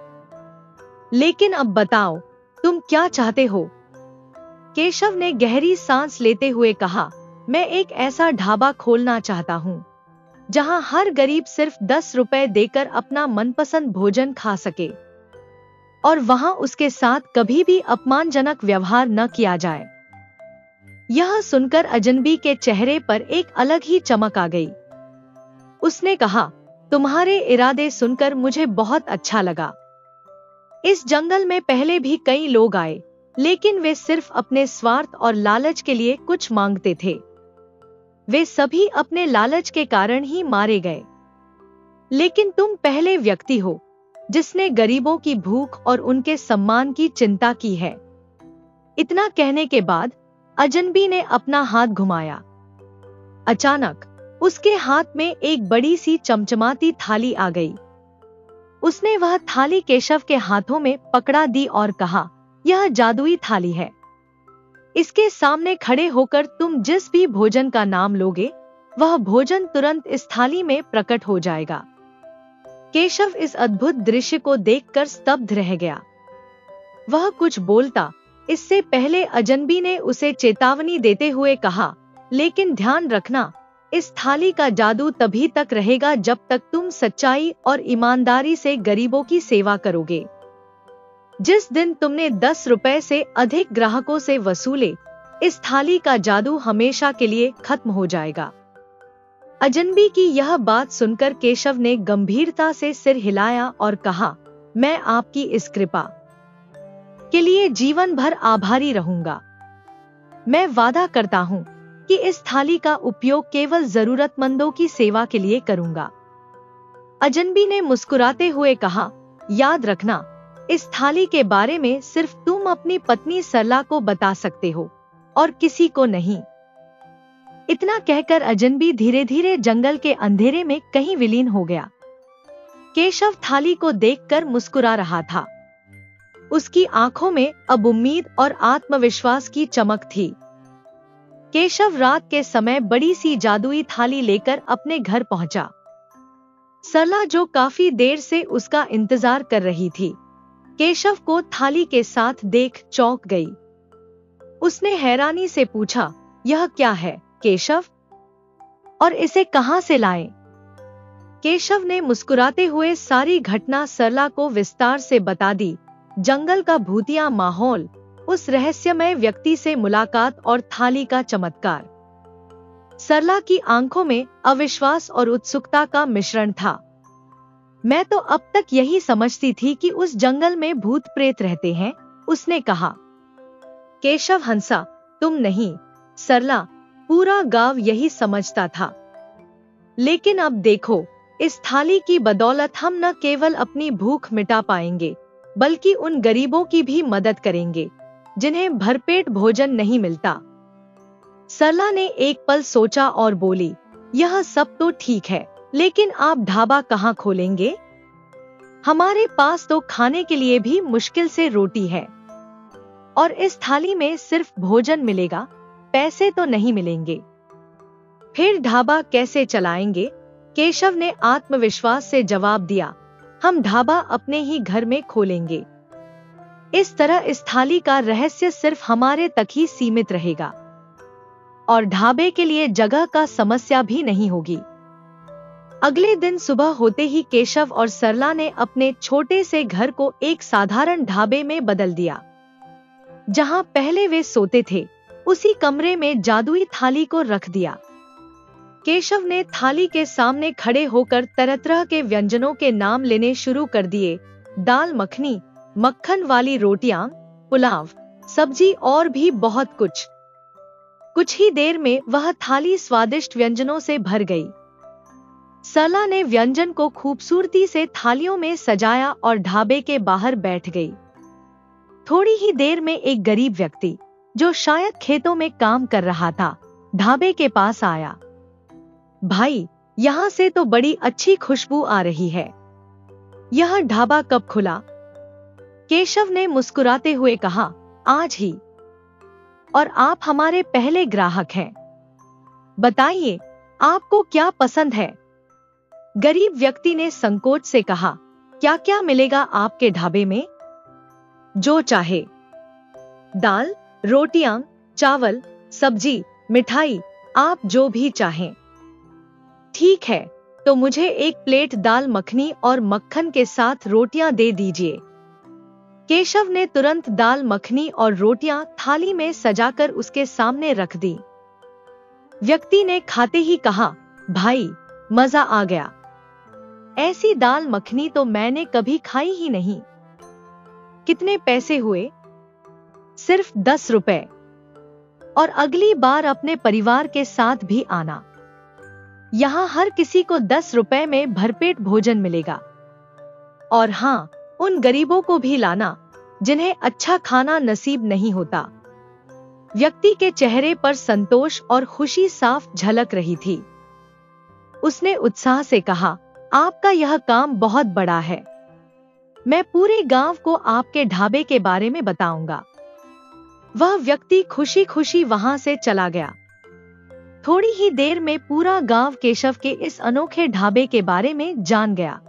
लेकिन अब बताओ, तुम क्या चाहते हो? केशव ने गहरी सांस लेते हुए कहा, मैं एक ऐसा ढाबा खोलना चाहता हूँ जहां हर गरीब सिर्फ 10 रुपए देकर अपना मनपसंद भोजन खा सके, और वहां उसके साथ कभी भी अपमानजनक व्यवहार न किया जाए। यह सुनकर अजनबी के चेहरे पर एक अलग ही चमक आ गई। उसने कहा, तुम्हारे इरादे सुनकर मुझे बहुत अच्छा लगा। इस जंगल में पहले भी कई लोग आए, लेकिन वे सिर्फ अपने स्वार्थ और लालच के लिए कुछ मांगते थे। वे सभी अपने लालच के कारण ही मारे गए। लेकिन तुम पहले व्यक्ति हो जिसने गरीबों की भूख और उनके सम्मान की चिंता की है। इतना कहने के बाद अजनबी ने अपना हाथ घुमाया। अचानक उसके हाथ में एक बड़ी सी चमचमाती थाली आ गई। उसने वह थाली केशव के हाथों में पकड़ा दी और कहा, यह जादुई थाली है। इसके सामने खड़े होकर तुम जिस भी भोजन का नाम लोगे, वह भोजन तुरंत इस थाली में प्रकट हो जाएगा। केशव इस अद्भुत दृश्य को देखकर स्तब्ध रह गया। वह कुछ बोलता इससे पहले अजनबी ने उसे चेतावनी देते हुए कहा, लेकिन ध्यान रखना, इस थाली का जादू तभी तक रहेगा जब तक तुम सच्चाई और ईमानदारी से गरीबों की सेवा करोगे। जिस दिन तुमने 10 रुपए से अधिक ग्राहकों से वसूले, इस थाली का जादू हमेशा के लिए खत्म हो जाएगा। अजनबी की यह बात सुनकर केशव ने गंभीरता से सिर हिलाया और कहा, मैं आपकी इस कृपा के लिए जीवन भर आभारी रहूंगा। मैं वादा करता हूँ कि इस थाली का उपयोग केवल जरूरतमंदों की सेवा के लिए करूंगा। अजनबी ने मुस्कुराते हुए कहा, याद रखना, इस थाली के बारे में सिर्फ तुम अपनी पत्नी सरला को बता सकते हो और किसी को नहीं। इतना कहकर अजनबी धीरे धीरे जंगल के अंधेरे में कहीं विलीन हो गया। केशव थाली को देखकर मुस्कुरा रहा था। उसकी आंखों में अब उम्मीद और आत्मविश्वास की चमक थी। केशव रात के समय बड़ी सी जादुई थाली लेकर अपने घर पहुंचा। सरला, जो काफी देर से उसका इंतजार कर रही थी, केशव को थाली के साथ देख चौंक गई। उसने हैरानी से पूछा, यह क्या है केशव, और इसे कहां से लाए? केशव ने मुस्कुराते हुए सारी घटना सरला को विस्तार से बता दी। जंगल का भूतिया माहौल, उस रहस्यमय व्यक्ति से मुलाकात और थाली का चमत्कार। सरला की आंखों में अविश्वास और उत्सुकता का मिश्रण था। मैं तो अब तक यही समझती थी कि उस जंगल में भूत प्रेत रहते हैं, उसने कहा। केशव हंसा, तुम नहीं सरला, पूरा गांव यही समझता था। लेकिन अब देखो, इस थाली की बदौलत हम न केवल अपनी भूख मिटा पाएंगे, बल्कि उन गरीबों की भी मदद करेंगे जिन्हें भरपेट भोजन नहीं मिलता। सरला ने एक पल सोचा और बोली, यह सब तो ठीक है, लेकिन आप ढाबा कहाँ खोलेंगे? हमारे पास तो खाने के लिए भी मुश्किल से रोटी है, और इस थाली में सिर्फ भोजन मिलेगा, पैसे तो नहीं मिलेंगे। फिर ढाबा कैसे चलाएंगे? केशव ने आत्मविश्वास से जवाब दिया, हम ढाबा अपने ही घर में खोलेंगे। इस तरह इस थाली का रहस्य सिर्फ हमारे तक ही सीमित रहेगा, और ढाबे के लिए जगह का समस्या भी नहीं होगी। अगले दिन सुबह होते ही केशव और सरला ने अपने छोटे से घर को एक साधारण ढाबे में बदल दिया। जहां पहले वे सोते थे, उसी कमरे में जादुई थाली को रख दिया। केशव ने थाली के सामने खड़े होकर तरह तरह के व्यंजनों के नाम लेने शुरू कर दिए। दाल मखनी, मक्खन वाली रोटियां, पुलाव, सब्जी और भी बहुत कुछ। कुछ ही देर में वह थाली स्वादिष्ट व्यंजनों से भर गई। सरला ने व्यंजन को खूबसूरती से थालियों में सजाया और ढाबे के बाहर बैठ गई। थोड़ी ही देर में एक गरीब व्यक्ति, जो शायद खेतों में काम कर रहा था, ढाबे के पास आया। भाई, यहाँ से तो बड़ी अच्छी खुशबू आ रही है। यह ढाबा कब खुला? केशव ने मुस्कुराते हुए कहा, आज ही, और आप हमारे पहले ग्राहक हैं। बताइए, आपको क्या पसंद है? गरीब व्यक्ति ने संकोच से कहा, क्या क्या मिलेगा आपके ढाबे में? जो चाहे, दाल, रोटियां, चावल, सब्जी, मिठाई, आप जो भी चाहें। ठीक है, तो मुझे एक प्लेट दाल मखनी और मक्खन के साथ रोटियां दे दीजिए। केशव ने तुरंत दाल मखनी और रोटियां थाली में सजाकर उसके सामने रख दी। व्यक्ति ने खाते ही कहा, भाई, मजा आ गया। ऐसी दाल मखनी तो मैंने कभी खाई ही नहीं। कितने पैसे हुए? सिर्फ 10 रुपए। और अगली बार अपने परिवार के साथ भी आना। यहाँ हर किसी को 10 रुपए में भरपेट भोजन मिलेगा। और हाँ, उन गरीबों को भी लाना जिन्हें अच्छा खाना नसीब नहीं होता। व्यक्ति के चेहरे पर संतोष और खुशी साफ झलक रही थी। उसने उत्साह से कहा, आपका यह काम बहुत बड़ा है। मैं पूरे गांव को आपके ढाबे के बारे में बताऊंगा। वह व्यक्ति खुशी खुशी वहां से चला गया। थोड़ी ही देर में पूरा गांव केशव के इस अनोखे ढाबे के बारे में जान गया।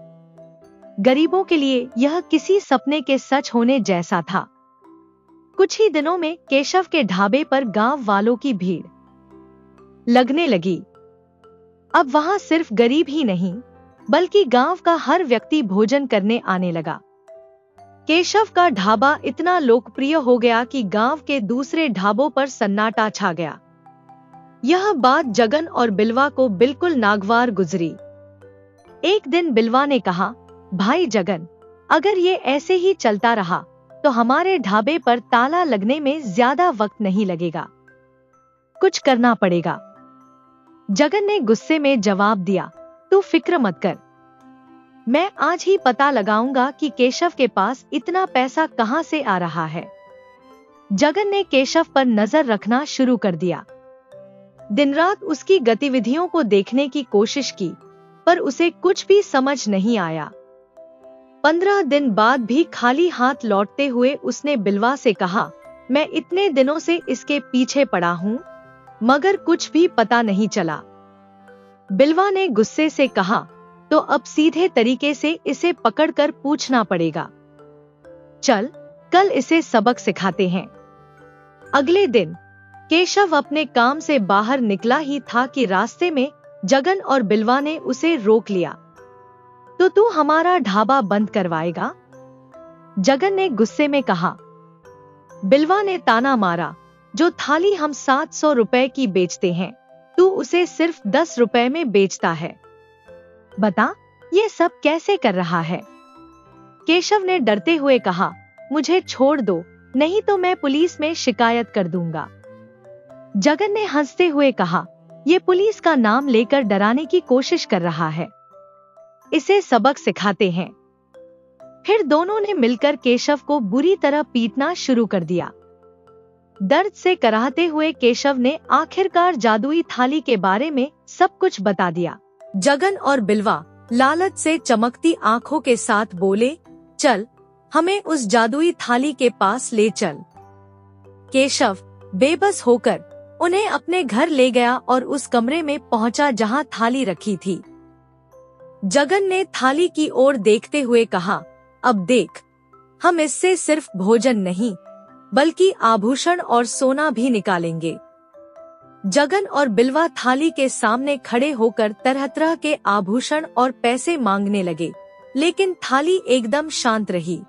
गरीबों के लिए यह किसी सपने के सच होने जैसा था। कुछ ही दिनों में केशव के ढाबे पर गांव वालों की भीड़ लगने लगी। अब वहां सिर्फ गरीब ही नहीं, बल्कि गांव का हर व्यक्ति भोजन करने आने लगा। केशव का ढाबा इतना लोकप्रिय हो गया कि गांव के दूसरे ढाबों पर सन्नाटा छा गया। यह बात जगन और बिलवा को बिल्कुल नागवार गुजरी। एक दिन बिलवा ने कहा, भाई जगन, अगर ये ऐसे ही चलता रहा तो हमारे ढाबे पर ताला लगने में ज्यादा वक्त नहीं लगेगा। कुछ करना पड़ेगा। जगन ने गुस्से में जवाब दिया, तू फिक्र मत कर, मैं आज ही पता लगाऊंगा कि केशव के पास इतना पैसा कहां से आ रहा है। जगन ने केशव पर नजर रखना शुरू कर दिया। दिन रात उसकी गतिविधियों को देखने की कोशिश की, पर उसे कुछ भी समझ नहीं आया। 15 दिन बाद भी खाली हाथ लौटते हुए उसने बिलवा से कहा, मैं इतने दिनों से इसके पीछे पड़ा हूँ, मगर कुछ भी पता नहीं चला। बिलवा ने गुस्से से कहा, तो अब सीधे तरीके से इसे पकड़कर पूछना पड़ेगा। चल, कल इसे सबक सिखाते हैं। अगले दिन केशव अपने काम से बाहर निकला ही था कि रास्ते में जगन और बिलवा ने उसे रोक लिया। तो तू हमारा ढाबा बंद करवाएगा? जगन ने गुस्से में कहा। बिलवा ने ताना मारा, जो थाली हम 700 रुपए की बेचते हैं, तू उसे सिर्फ 10 रुपए में बेचता है। बता, ये सब कैसे कर रहा है? केशव ने डरते हुए कहा, मुझे छोड़ दो, नहीं तो मैं पुलिस में शिकायत कर दूंगा। जगन ने हंसते हुए कहा, ये पुलिस का नाम लेकर डराने की कोशिश कर रहा है, इसे सबक सिखाते हैं। फिर दोनों ने मिलकर केशव को बुरी तरह पीटना शुरू कर दिया। दर्द से कराहते हुए केशव ने आखिरकार जादुई थाली के बारे में सब कुछ बता दिया। जगन और बिलवा लालच से चमकती आंखों के साथ बोले, चल, हमें उस जादुई थाली के पास ले चल। केशव बेबस होकर उन्हें अपने घर ले गया और उस कमरे में पहुंचा जहां थाली रखी थी। जगन ने थाली की ओर देखते हुए कहा, अब देख, हम इससे सिर्फ भोजन नहीं बल्कि आभूषण और सोना भी निकालेंगे। जगन और बिलवा थाली के सामने खड़े होकर तरह तरह के आभूषण और पैसे मांगने लगे, लेकिन थाली एकदम शांत रही।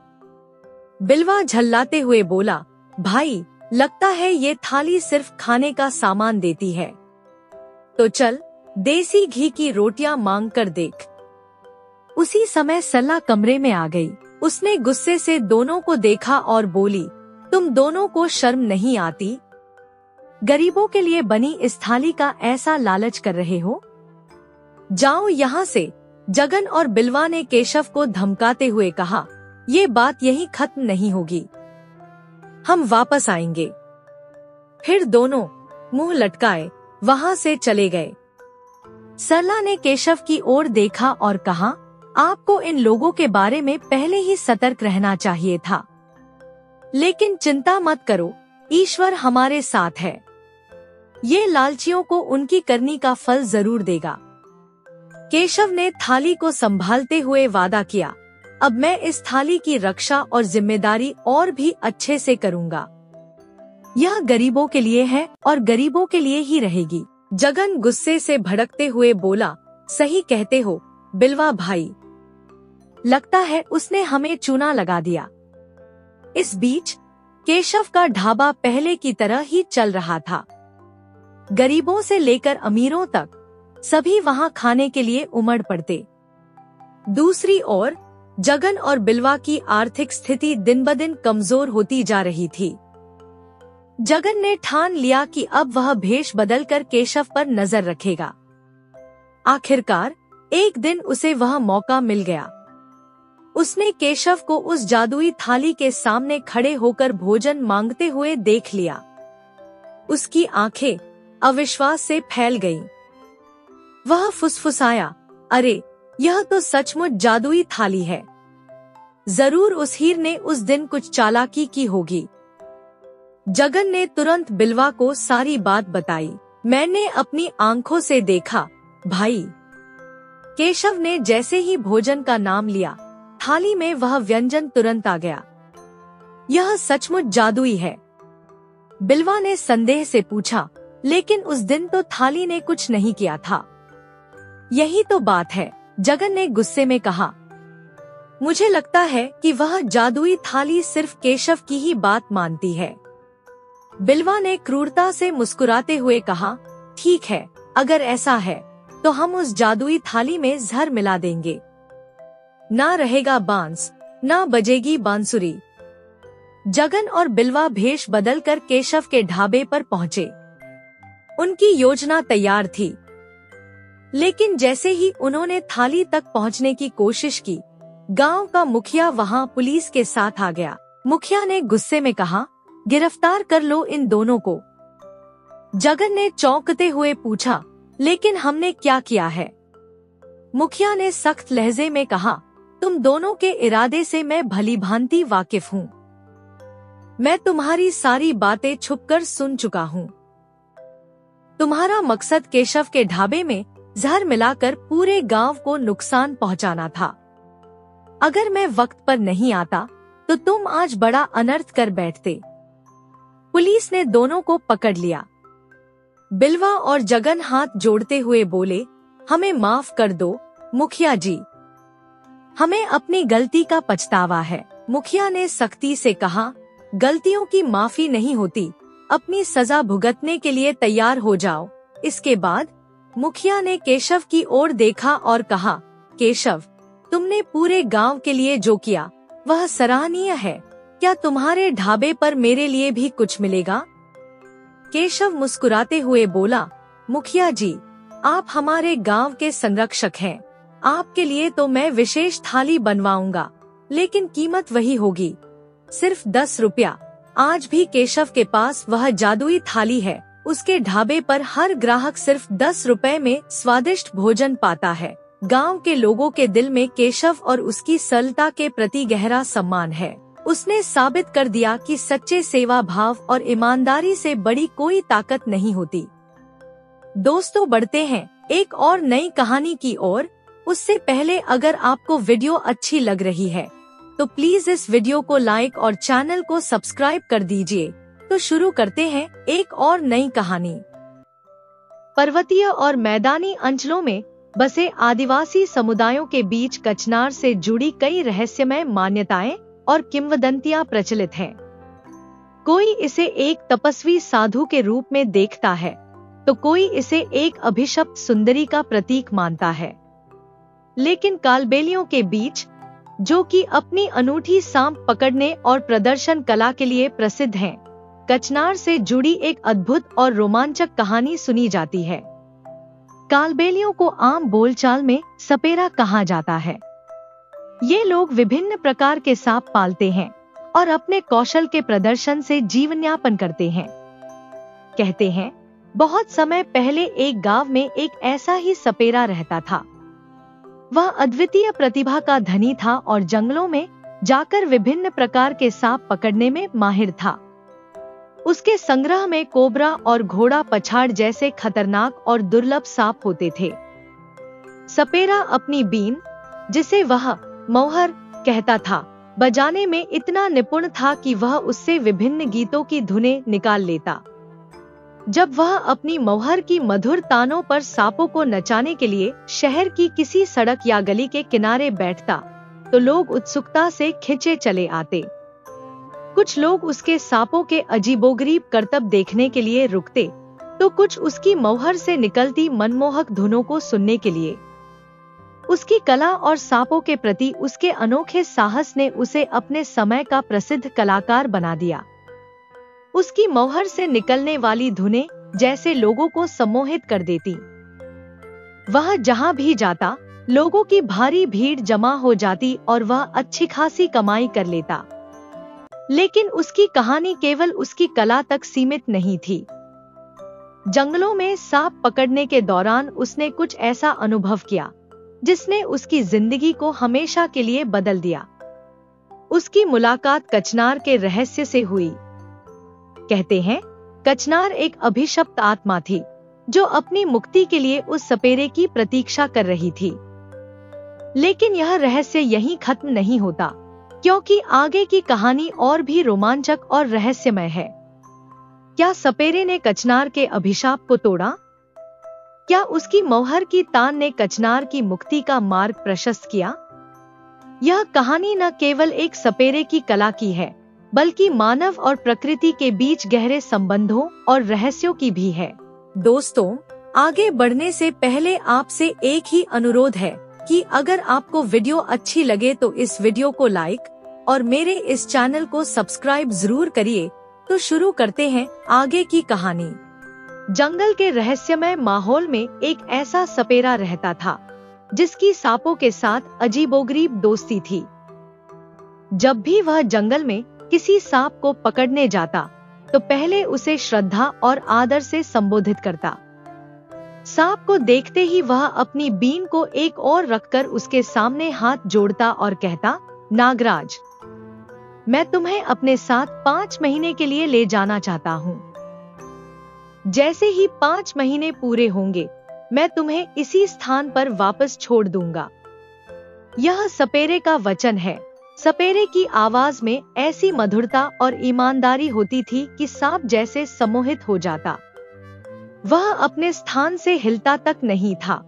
बिलवा झल्लाते हुए बोला, भाई, लगता है ये थाली सिर्फ खाने का सामान देती है, तो चल देसी घी की रोटियां मांग कर देख। उसी समय सरला कमरे में आ गई। उसने गुस्से से दोनों को देखा और बोली, तुम दोनों को शर्म नहीं आती? गरीबों के लिए बनी इस थाली का ऐसा लालच कर रहे हो? जाओ यहाँ से। जगन और बिलवा ने केशव को धमकाते हुए कहा, ये बात यहीं खत्म नहीं होगी, हम वापस आएंगे। फिर दोनों मुंह लटकाए वहां से चले गए। सरला ने केशव की ओर देखा और कहा, आपको इन लोगों के बारे में पहले ही सतर्क रहना चाहिए था। लेकिन चिंता मत करो, ईश्वर हमारे साथ है। ये लालचियों को उनकी करनी का फल जरूर देगा। केशव ने थाली को संभालते हुए वादा किया, अब मैं इस थाली की रक्षा और जिम्मेदारी और भी अच्छे से करूंगा। यह गरीबों के लिए है और गरीबों के लिए ही रहेगी। जगन गुस्से से भड़कते हुए बोला, सही कहते हो बिलवा भाई, लगता है उसने हमें चूना लगा दिया। इस बीच केशव का ढाबा पहले की तरह ही चल रहा था। गरीबों से लेकर अमीरों तक सभी वहां खाने के लिए उमड़ पड़ते। दूसरी ओर जगन और बिलवा की आर्थिक स्थिति दिन ब दिन कमजोर होती जा रही थी। जगन ने ठान लिया कि अब वह भेष बदलकर केशव पर नजर रखेगा। आखिरकार एक दिन उसे वह मौका मिल गया। उसने केशव को उस जादुई थाली के सामने खड़े होकर भोजन मांगते हुए देख लिया। उसकी आंखें अविश्वास से फैल गईं। वह फुसफुसाया, अरे, यह तो सचमुच जादुई थाली है। जरूर उस हीर ने उस दिन कुछ चालाकी की होगी। जगन ने तुरंत बिलवा को सारी बात बताई। मैंने अपनी आंखों से देखा भाई। केशव ने जैसे ही भोजन का नाम लिया, थाली में वह व्यंजन तुरंत आ गया। यह सचमुच जादुई है। बिलवा ने संदेह से पूछा, लेकिन उस दिन तो थाली ने कुछ नहीं किया था। यही तो बात है, जगन ने गुस्से में कहा। मुझे लगता है कि वह जादुई थाली सिर्फ केशव की ही बात मानती है। बिलवा ने क्रूरता से मुस्कुराते हुए कहा, ठीक है, अगर ऐसा है तो हम उस जादुई थाली में जहर मिला देंगे। ना रहेगा बांस, ना बजेगी बांसुरी। जगन और बिलवा भेष बदलकर केशव के ढाबे पर पहुँचे। उनकी योजना तैयार थी, लेकिन जैसे ही उन्होंने थाली तक पहुँचने की कोशिश की, गांव का मुखिया वहां पुलिस के साथ आ गया। मुखिया ने गुस्से में कहा, गिरफ्तार कर लो इन दोनों को। जगन ने चौंकते हुए पूछा, लेकिन हमने क्या किया है? मुखिया ने सख्त लहजे में कहा, तुम दोनों के इरादे से मैं भली भांति वाकिफ हूँ। मैं तुम्हारी सारी बातें छुपकर सुन चुका हूँ। तुम्हारा मकसद केशव के ढाबे में जहर मिलाकर पूरे गांव को नुकसान पहुंचाना था। अगर मैं वक्त पर नहीं आता तो तुम आज बड़ा अनर्थ कर बैठते। पुलिस ने दोनों को पकड़ लिया। बिलवा और जगन हाथ जोड़ते हुए बोले, हमें माफ कर दो मुखिया जी, हमें अपनी गलती का पछतावा है। मुखिया ने सख्ती से कहा, गलतियों की माफी नहीं होती, अपनी सजा भुगतने के लिए तैयार हो जाओ। इसके बाद मुखिया ने केशव की ओर देखा और कहा, केशव, तुमने पूरे गांव के लिए जो किया वह सराहनीय है। क्या तुम्हारे ढाबे पर मेरे लिए भी कुछ मिलेगा? केशव मुस्कुराते हुए बोला, मुखिया जी, आप हमारे गांव के संरक्षक हैं। आपके लिए तो मैं विशेष थाली बनवाऊंगा, लेकिन कीमत वही होगी, सिर्फ 10 रुपया। आज भी केशव के पास वह जादुई थाली है। उसके ढाबे पर हर ग्राहक सिर्फ 10 रुपए में स्वादिष्ट भोजन पाता है। गांव के लोगों के दिल में केशव और उसकी सरलता के प्रति गहरा सम्मान है। उसने साबित कर दिया कि सच्चे सेवा भाव और ईमानदारी से बड़ी कोई ताकत नहीं होती। दोस्तों, बढ़ते हैं एक और नई कहानी की ओर। उससे पहले अगर आपको वीडियो अच्छी लग रही है तो प्लीज इस वीडियो को लाइक और चैनल को सब्सक्राइब कर दीजिए। तो शुरू करते हैं एक और नई कहानी। पर्वतीय और मैदानी अंचलों में बसे आदिवासी समुदायों के बीच कचनार से जुड़ी कई रहस्यमय मान्यताएं और किंवदंतियां प्रचलित हैं। कोई इसे एक तपस्वी साधु के रूप में देखता है तो कोई इसे एक अभिशप्त सुंदरी का प्रतीक मानता है। लेकिन कालबेलियों के बीच, जो कि अपनी अनूठी सांप पकड़ने और प्रदर्शन कला के लिए प्रसिद्ध हैं, कचनार से जुड़ी एक अद्भुत और रोमांचक कहानी सुनी जाती है। कालबेलियों को आम बोलचाल में सपेरा कहा जाता है। ये लोग विभिन्न प्रकार के सांप पालते हैं और अपने कौशल के प्रदर्शन से जीवनयापन करते हैं। कहते हैं, बहुत समय पहले एक गांव में एक ऐसा ही सपेरा रहता था। वह अद्वितीय प्रतिभा का धनी था और जंगलों में जाकर विभिन्न प्रकार के सांप पकड़ने में माहिर था। उसके संग्रह में कोबरा और घोड़ा पछाड़ जैसे खतरनाक और दुर्लभ सांप होते थे। सपेरा अपनी बीन, जिसे वह मौहर कहता था, बजाने में इतना निपुण था कि वह उससे विभिन्न गीतों की धुनें निकाल लेता। जब वह अपनी मौहर की मधुर तानों पर सांपों को नचाने के लिए शहर की किसी सड़क या गली के किनारे बैठता तो लोग उत्सुकता से खिंचे चले आते। कुछ लोग उसके सांपों के अजीबोगरीब करतब देखने के लिए रुकते तो कुछ उसकी मौहर से निकलती मनमोहक धुनों को सुनने के लिए। उसकी कला और सांपों के प्रति उसके अनोखे साहस ने उसे अपने समय का प्रसिद्ध कलाकार बना दिया। उसकी मौहर से निकलने वाली धुनें जैसे लोगों को सम्मोहित कर देती। वह जहां भी जाता, लोगों की भारी भीड़ जमा हो जाती और वह अच्छी खासी कमाई कर लेता। लेकिन उसकी कहानी केवल उसकी कला तक सीमित नहीं थी। जंगलों में सांप पकड़ने के दौरान उसने कुछ ऐसा अनुभव किया जिसने उसकी जिंदगी को हमेशा के लिए बदल दिया। उसकी मुलाकात कचनार के रहस्य से हुई। कहते हैं, कचनार एक अभिशप्त आत्मा थी जो अपनी मुक्ति के लिए उस सपेरे की प्रतीक्षा कर रही थी। लेकिन यह रहस्य यहीं खत्म नहीं होता, क्योंकि आगे की कहानी और भी रोमांचक और रहस्यमय है। क्या सपेरे ने कचनार के अभिशाप को तोड़ा? क्या उसकी मौहर की तान ने कचनार की मुक्ति का मार्ग प्रशस्त किया? यह कहानी न केवल एक सपेरे की कला की है, बल्कि मानव और प्रकृति के बीच गहरे संबंधों और रहस्यों की भी है। दोस्तों, आगे बढ़ने से पहले आपसे एक ही अनुरोध है कि अगर आपको वीडियो अच्छी लगे तो इस वीडियो को लाइक और मेरे इस चैनल को सब्सक्राइब जरूर करिए। तो शुरू करते हैं आगे की कहानी। जंगल के रहस्यमय माहौल में एक ऐसा सपेरा रहता था जिसकी सांपों के साथ अजीबोगरीब दोस्ती थी। जब भी वह जंगल में किसी सांप को पकड़ने जाता तो पहले उसे श्रद्धा और आदर से संबोधित करता। सांप को देखते ही वह अपनी बीन को एक ओर रखकर उसके सामने हाथ जोड़ता और कहता, नागराज, मैं तुम्हें अपने साथ 5 महीने के लिए ले जाना चाहता हूँ। जैसे ही 5 महीने पूरे होंगे मैं तुम्हें इसी स्थान पर वापस छोड़ दूंगा। यह सपेरे का वचन है। सपेरे की आवाज में ऐसी मधुरता और ईमानदारी होती थी कि सांप जैसे सम्मोहित हो जाता। वह अपने स्थान से हिलता तक नहीं था।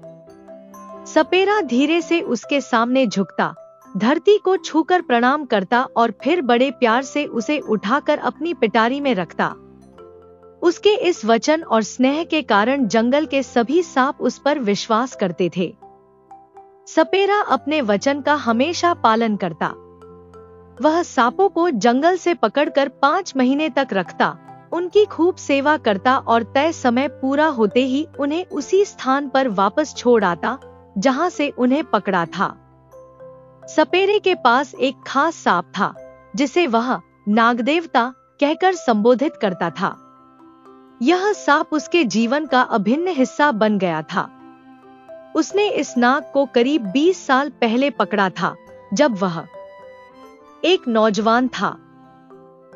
सपेरा धीरे से उसके सामने झुकता, धरती को छूकर प्रणाम करता और फिर बड़े प्यार से उसे उठाकर अपनी पिटारी में रखता। उसके इस वचन और स्नेह के कारण जंगल के सभी सांप उस पर विश्वास करते थे। सपेरा अपने वचन का हमेशा पालन करता। वह सांपों को जंगल से पकड़कर 5 महीने तक रखता, उनकी खूब सेवा करता और तय समय पूरा होते ही उन्हें उसी स्थान पर वापस छोड़ आता जहां से उन्हें पकड़ा था। सपेरे के पास एक खास सांप था जिसे वह नागदेवता कहकर संबोधित करता था। यह सांप उसके जीवन का अभिन्न हिस्सा बन गया था। उसने इस नाग को करीब 20 साल पहले पकड़ा था, जब वह एक नौजवान था।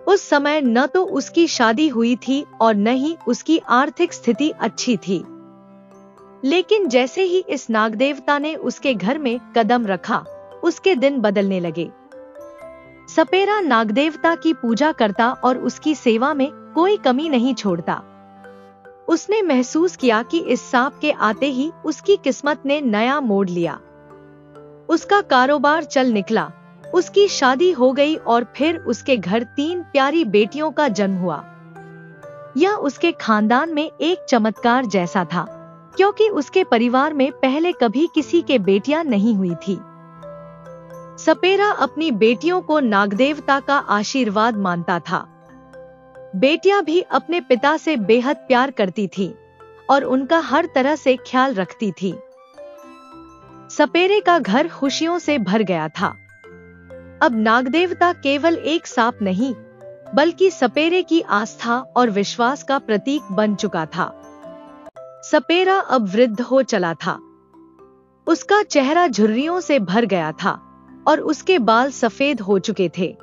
उस समय न तो उसकी शादी हुई थी और न ही उसकी आर्थिक स्थिति अच्छी थी। लेकिन जैसे ही इस नागदेवता ने उसके घर में कदम रखा, उसके दिन बदलने लगे। सपेरा नागदेवता की पूजा करता और उसकी सेवा में कोई कमी नहीं छोड़ता। उसने महसूस किया कि इस सांप के आते ही उसकी किस्मत ने नया मोड़ लिया। उसका कारोबार चल निकला, उसकी शादी हो गई और फिर उसके घर 3 प्यारी बेटियों का जन्म हुआ। यह उसके खानदान में एक चमत्कार जैसा था, क्योंकि उसके परिवार में पहले कभी किसी के बेटियां नहीं हुई थी। सपेरा अपनी बेटियों को नागदेवता का आशीर्वाद मानता था। बेटियां भी अपने पिता से बेहद प्यार करती थीं और उनका हर तरह से ख्याल रखती थीं। सपेरे का घर खुशियों से भर गया था। अब नागदेवता केवल एक सांप नहीं, बल्कि सपेरे की आस्था और विश्वास का प्रतीक बन चुका था। सपेरा अब वृद्ध हो चला था। उसका चेहरा झुर्रियों से भर गया था और उसके बाल सफेद हो चुके थे।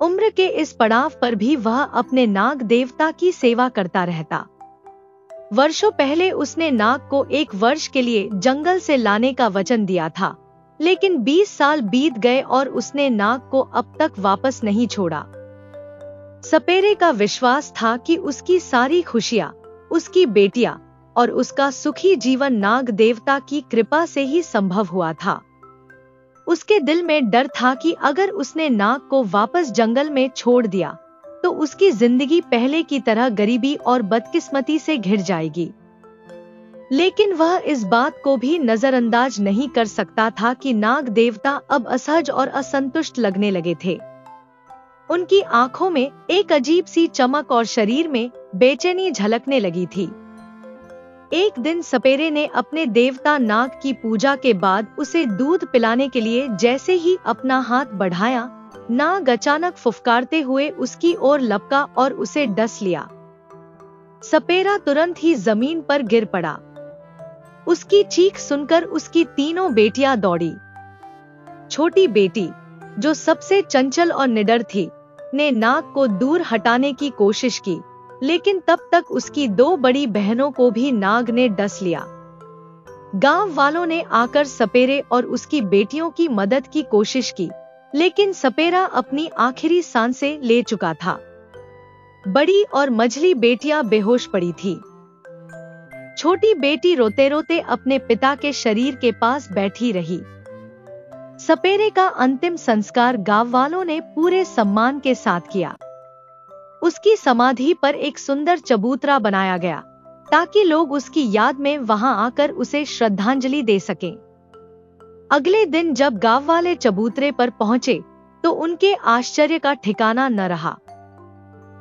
उम्र के इस पड़ाव पर भी वह अपने नाग देवता की सेवा करता रहता। वर्षों पहले उसने नाग को 1 वर्ष के लिए जंगल से लाने का वचन दिया था, लेकिन 20 साल बीत गए और उसने नाग को अब तक वापस नहीं छोड़ा। सपेरे का विश्वास था कि उसकी सारी खुशियां, उसकी बेटियां और उसका सुखी जीवन नाग देवता की कृपा से ही संभव हुआ था। उसके दिल में डर था कि अगर उसने नाग को वापस जंगल में छोड़ दिया तो उसकी जिंदगी पहले की तरह गरीबी और बदकिस्मती से घिर जाएगी। लेकिन वह इस बात को भी नजरअंदाज नहीं कर सकता था कि नाग देवता अब असहज और असंतुष्ट लगने लगे थे। उनकी आंखों में एक अजीब सी चमक और शरीर में बेचैनी झलकने लगी थी। एक दिन सपेरे ने अपने देवता नाग की पूजा के बाद उसे दूध पिलाने के लिए जैसे ही अपना हाथ बढ़ाया, नाग अचानक फुफकारते हुए उसकी ओर लपका और उसे डस लिया। सपेरा तुरंत ही जमीन पर गिर पड़ा। उसकी चीख सुनकर उसकी तीनों बेटियां दौड़ी। छोटी बेटी, जो सबसे चंचल और निडर थी, ने नाग को दूर हटाने की कोशिश की, लेकिन तब तक उसकी 2 बड़ी बहनों को भी नाग ने डस लिया। गांव वालों ने आकर सपेरे और उसकी बेटियों की मदद की कोशिश की, लेकिन सपेरा अपनी आखिरी सांसें ले चुका था। बड़ी और मझली बेटियां बेहोश पड़ी थी। छोटी बेटी रोते रोते अपने पिता के शरीर के पास बैठी रही। सपेरे का अंतिम संस्कार गांव वालों ने पूरे सम्मान के साथ किया। उसकी समाधि पर एक सुंदर चबूतरा बनाया गया ताकि लोग उसकी याद में वहां आकर उसे श्रद्धांजलि दे सकें। अगले दिन जब गांव वाले चबूतरे पर पहुंचे तो उनके आश्चर्य का ठिकाना न रहा।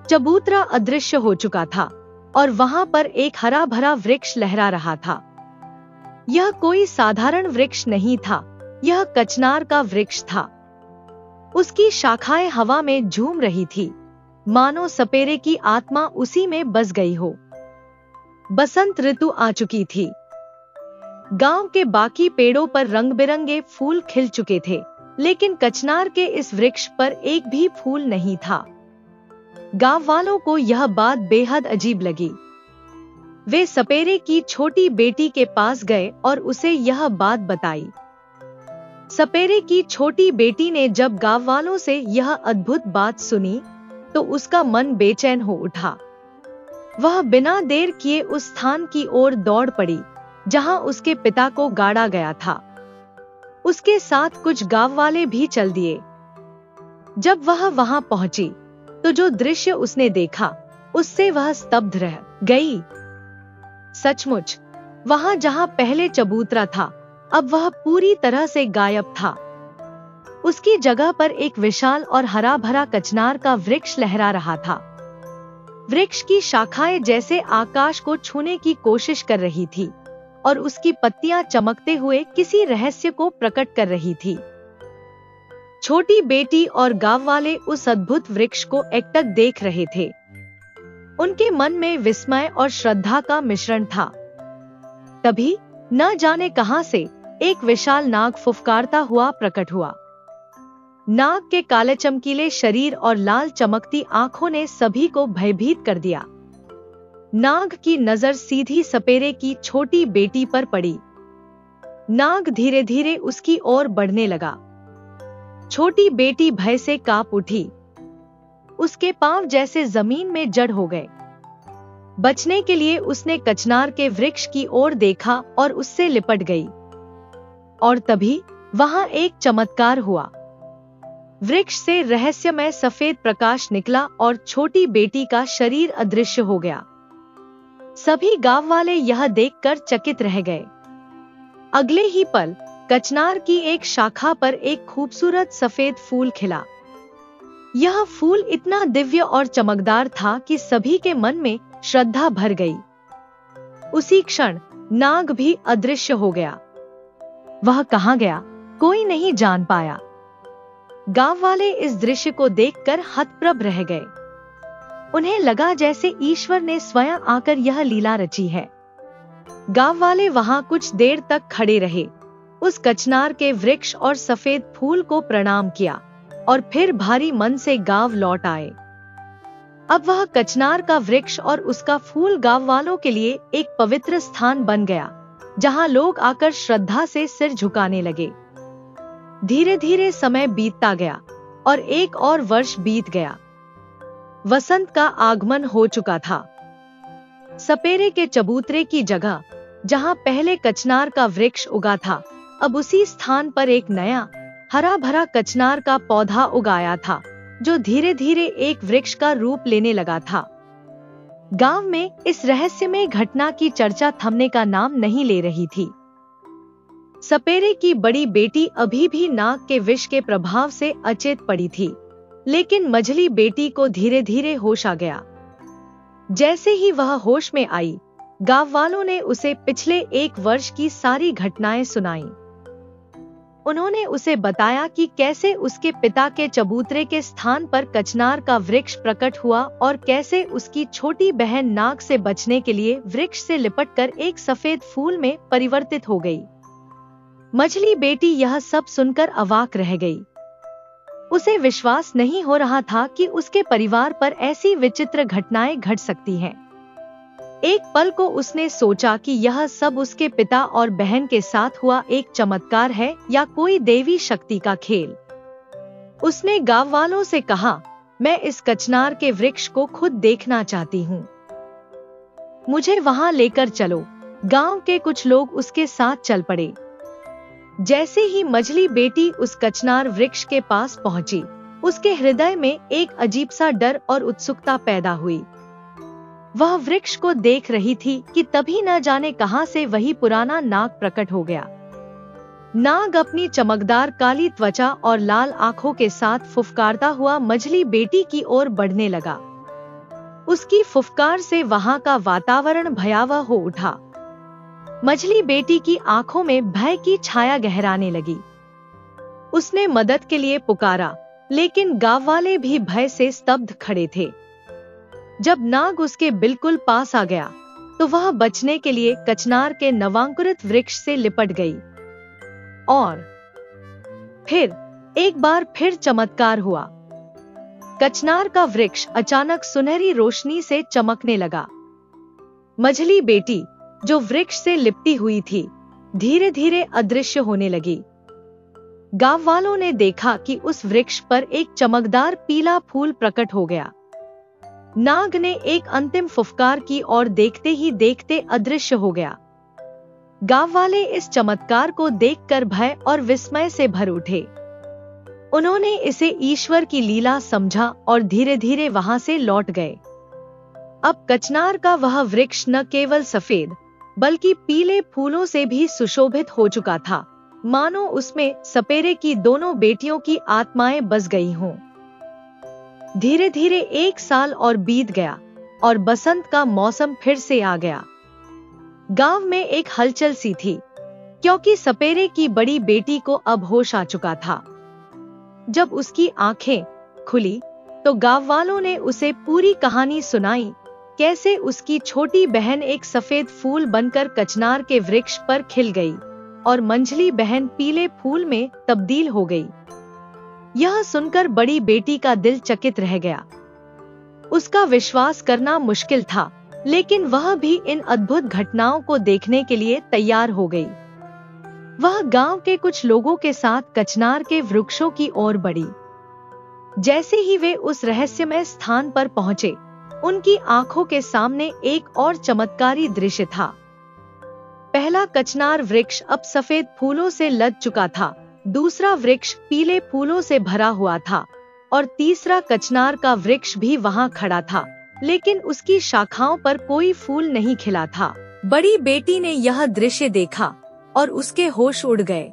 चबूतरा अदृश्य हो चुका था और वहां पर एक हरा भरा वृक्ष लहरा रहा था। यह कोई साधारण वृक्ष नहीं था, यह कचनार का वृक्ष था। उसकी शाखाएं हवा में झूम रही थी, मानो सपेरे की आत्मा उसी में बस गई हो। बसंत ऋतु आ चुकी थी। गांव के बाकी पेड़ों पर रंग बिरंगे फूल खिल चुके थे, लेकिन कचनार के इस वृक्ष पर एक भी फूल नहीं था। गांव वालों को यह बात बेहद अजीब लगी। वे सपेरे की छोटी बेटी के पास गए और उसे यह बात बताई। सपेरे की छोटी बेटी ने जब गांव वालों से यह अद्भुत बात सुनी तो उसका मन बेचैन हो उठा। वह बिना देर किए उस स्थान की ओर दौड़ पड़ी जहां उसके पिता को गाड़ा गया था। उसके साथ कुछ गांव वाले भी चल दिए। जब वह वहां पहुंची तो जो दृश्य उसने देखा उससे वह स्तब्ध रह गई। सचमुच वहां जहां पहले चबूतरा था अब वह पूरी तरह से गायब था। उसकी जगह पर एक विशाल और हरा भरा कचनार का वृक्ष लहरा रहा था। वृक्ष की शाखाएं जैसे आकाश को छूने की कोशिश कर रही थी और उसकी पत्तियां चमकते हुए किसी रहस्य को प्रकट कर रही थी। छोटी बेटी और गांव वाले उस अद्भुत वृक्ष को एकटक देख रहे थे। उनके मन में विस्मय और श्रद्धा का मिश्रण था। तभी न जाने कहां से एक विशाल नाग फुफकारता हुआ प्रकट हुआ। नाग के काले चमकीले शरीर और लाल चमकती आंखों ने सभी को भयभीत कर दिया। नाग की नजर सीधी सपेरे की छोटी बेटी पर पड़ी। नाग धीरे धीरे उसकी ओर बढ़ने लगा। छोटी बेटी भय से कांप उठी। उसके पांव जैसे जमीन में जड़ हो गए। बचने के लिए उसने कचनार के वृक्ष की ओर देखा और उससे लिपट गई। और तभी वहां एक चमत्कार हुआ। वृक्ष से रहस्यमय सफेद प्रकाश निकला और छोटी बेटी का शरीर अदृश्य हो गया। सभी गांव वाले यह देखकर चकित रह गए। अगले ही पल कचनार की एक शाखा पर एक खूबसूरत सफेद फूल खिला। यह फूल इतना दिव्य और चमकदार था कि सभी के मन में श्रद्धा भर गई। उसी क्षण नाग भी अदृश्य हो गया। वह कहां गया कोई नहीं जान पाया। गांव वाले इस दृश्य को देखकर हतप्रभ रह गए। उन्हें लगा जैसे ईश्वर ने स्वयं आकर यह लीला रची है। गांव वाले वहां कुछ देर तक खड़े रहे, उस कचनार के वृक्ष और सफेद फूल को प्रणाम किया और फिर भारी मन से गांव लौट आए। अब वह कचनार का वृक्ष और उसका फूल गांव वालों के लिए एक पवित्र स्थान बन गया, जहां लोग आकर श्रद्धा से सिर झुकाने लगे। धीरे धीरे समय बीतता गया और एक और वर्ष बीत गया। वसंत का आगमन हो चुका था। सपेरे के चबूतरे की जगह जहां पहले कचनार का वृक्ष उगा था, अब उसी स्थान पर एक नया हरा भरा कचनार का पौधा उगाया था, जो धीरे धीरे एक वृक्ष का रूप लेने लगा था। गांव में इस रहस्यमय घटना की चर्चा थमने का नाम नहीं ले रही थी। सपेरे की बड़ी बेटी अभी भी नाग के विष के प्रभाव से अचेत पड़ी थी, लेकिन मझली बेटी को धीरे धीरे होश आ गया। जैसे ही वह होश में आई, गांव वालों ने उसे पिछले एक वर्ष की सारी घटनाएं सुनाईं। उन्होंने उसे बताया कि कैसे उसके पिता के चबूतरे के स्थान पर कचनार का वृक्ष प्रकट हुआ और कैसे उसकी छोटी बहन नाग से बचने के लिए वृक्ष से लिपटकर एक सफेद फूल में परिवर्तित हो गई। मझली बेटी यह सब सुनकर अवाक रह गई। उसे विश्वास नहीं हो रहा था कि उसके परिवार पर ऐसी विचित्र घटनाएं घट सकती हैं। एक पल को उसने सोचा कि यह सब उसके पिता और बहन के साथ हुआ एक चमत्कार है या कोई देवी शक्ति का खेल। उसने गांव वालों से कहा, मैं इस कचनार के वृक्ष को खुद देखना चाहती हूँ, मुझे वहां लेकर चलो। गांव के कुछ लोग उसके साथ चल पड़े। जैसे ही मझली बेटी उस कचनार वृक्ष के पास पहुंची, उसके हृदय में एक अजीब सा डर और उत्सुकता पैदा हुई। वह वृक्ष को देख रही थी कि तभी न जाने कहां से वही पुराना नाग प्रकट हो गया। नाग अपनी चमकदार काली त्वचा और लाल आंखों के साथ फुफकारता हुआ मझली बेटी की ओर बढ़ने लगा। उसकी फुफकार से वहां का वातावरण भयावह हो उठा। मझली बेटी की आंखों में भय की छाया गहराने लगी। उसने मदद के लिए पुकारा, लेकिन गांव वाले भी भय से स्तब्ध खड़े थे। जब नाग उसके बिल्कुल पास आ गया, तो वह बचने के लिए कचनार के नवांकुरित वृक्ष से लिपट गई। और फिर एक बार फिर चमत्कार हुआ। कचनार का वृक्ष अचानक सुनहरी रोशनी से चमकने लगा। मझली बेटी, जो वृक्ष से लिपटी हुई थी, धीरे धीरे अदृश्य होने लगी। गांव वालों ने देखा कि उस वृक्ष पर एक चमकदार पीला फूल प्रकट हो गया। नाग ने एक अंतिम फुफकार की और देखते ही देखते अदृश्य हो गया। गांव वाले इस चमत्कार को देखकर भय और विस्मय से भर उठे। उन्होंने इसे ईश्वर की लीला समझा और धीरे धीरे वहां से लौट गए। अब कचनार का वह वृक्ष न केवल सफेद बल्कि पीले फूलों से भी सुशोभित हो चुका था, मानो उसमें सपेरे की दोनों बेटियों की आत्माएं बस गई हों। धीरे धीरे 1 साल और बीत गया और बसंत का मौसम फिर से आ गया। गांव में एक हलचल सी थी, क्योंकि सपेरे की बड़ी बेटी को अब होश आ चुका था। जब उसकी आंखें खुली तो गांव वालों ने उसे पूरी कहानी सुनाई, कैसे उसकी छोटी बहन एक सफेद फूल बनकर कचनार के वृक्ष पर खिल गई और मंझली बहन पीले फूल में तब्दील हो गई। यह सुनकर बड़ी बेटी का दिल चकित रह गया। उसका विश्वास करना मुश्किल था, लेकिन वह भी इन अद्भुत घटनाओं को देखने के लिए तैयार हो गई। वह गांव के कुछ लोगों के साथ कचनार के वृक्षों की ओर बढ़ी। जैसे ही वे उस रहस्यमय स्थान पर पहुंचे, उनकी आंखों के सामने एक और चमत्कारी दृश्य था। पहला कचनार वृक्ष अब सफेद फूलों से लद चुका था, दूसरा वृक्ष पीले फूलों से भरा हुआ था और तीसरा कचनार का वृक्ष भी वहां खड़ा था, लेकिन उसकी शाखाओं पर कोई फूल नहीं खिला था। बड़ी बेटी ने यह दृश्य देखा और उसके होश उड़ गए।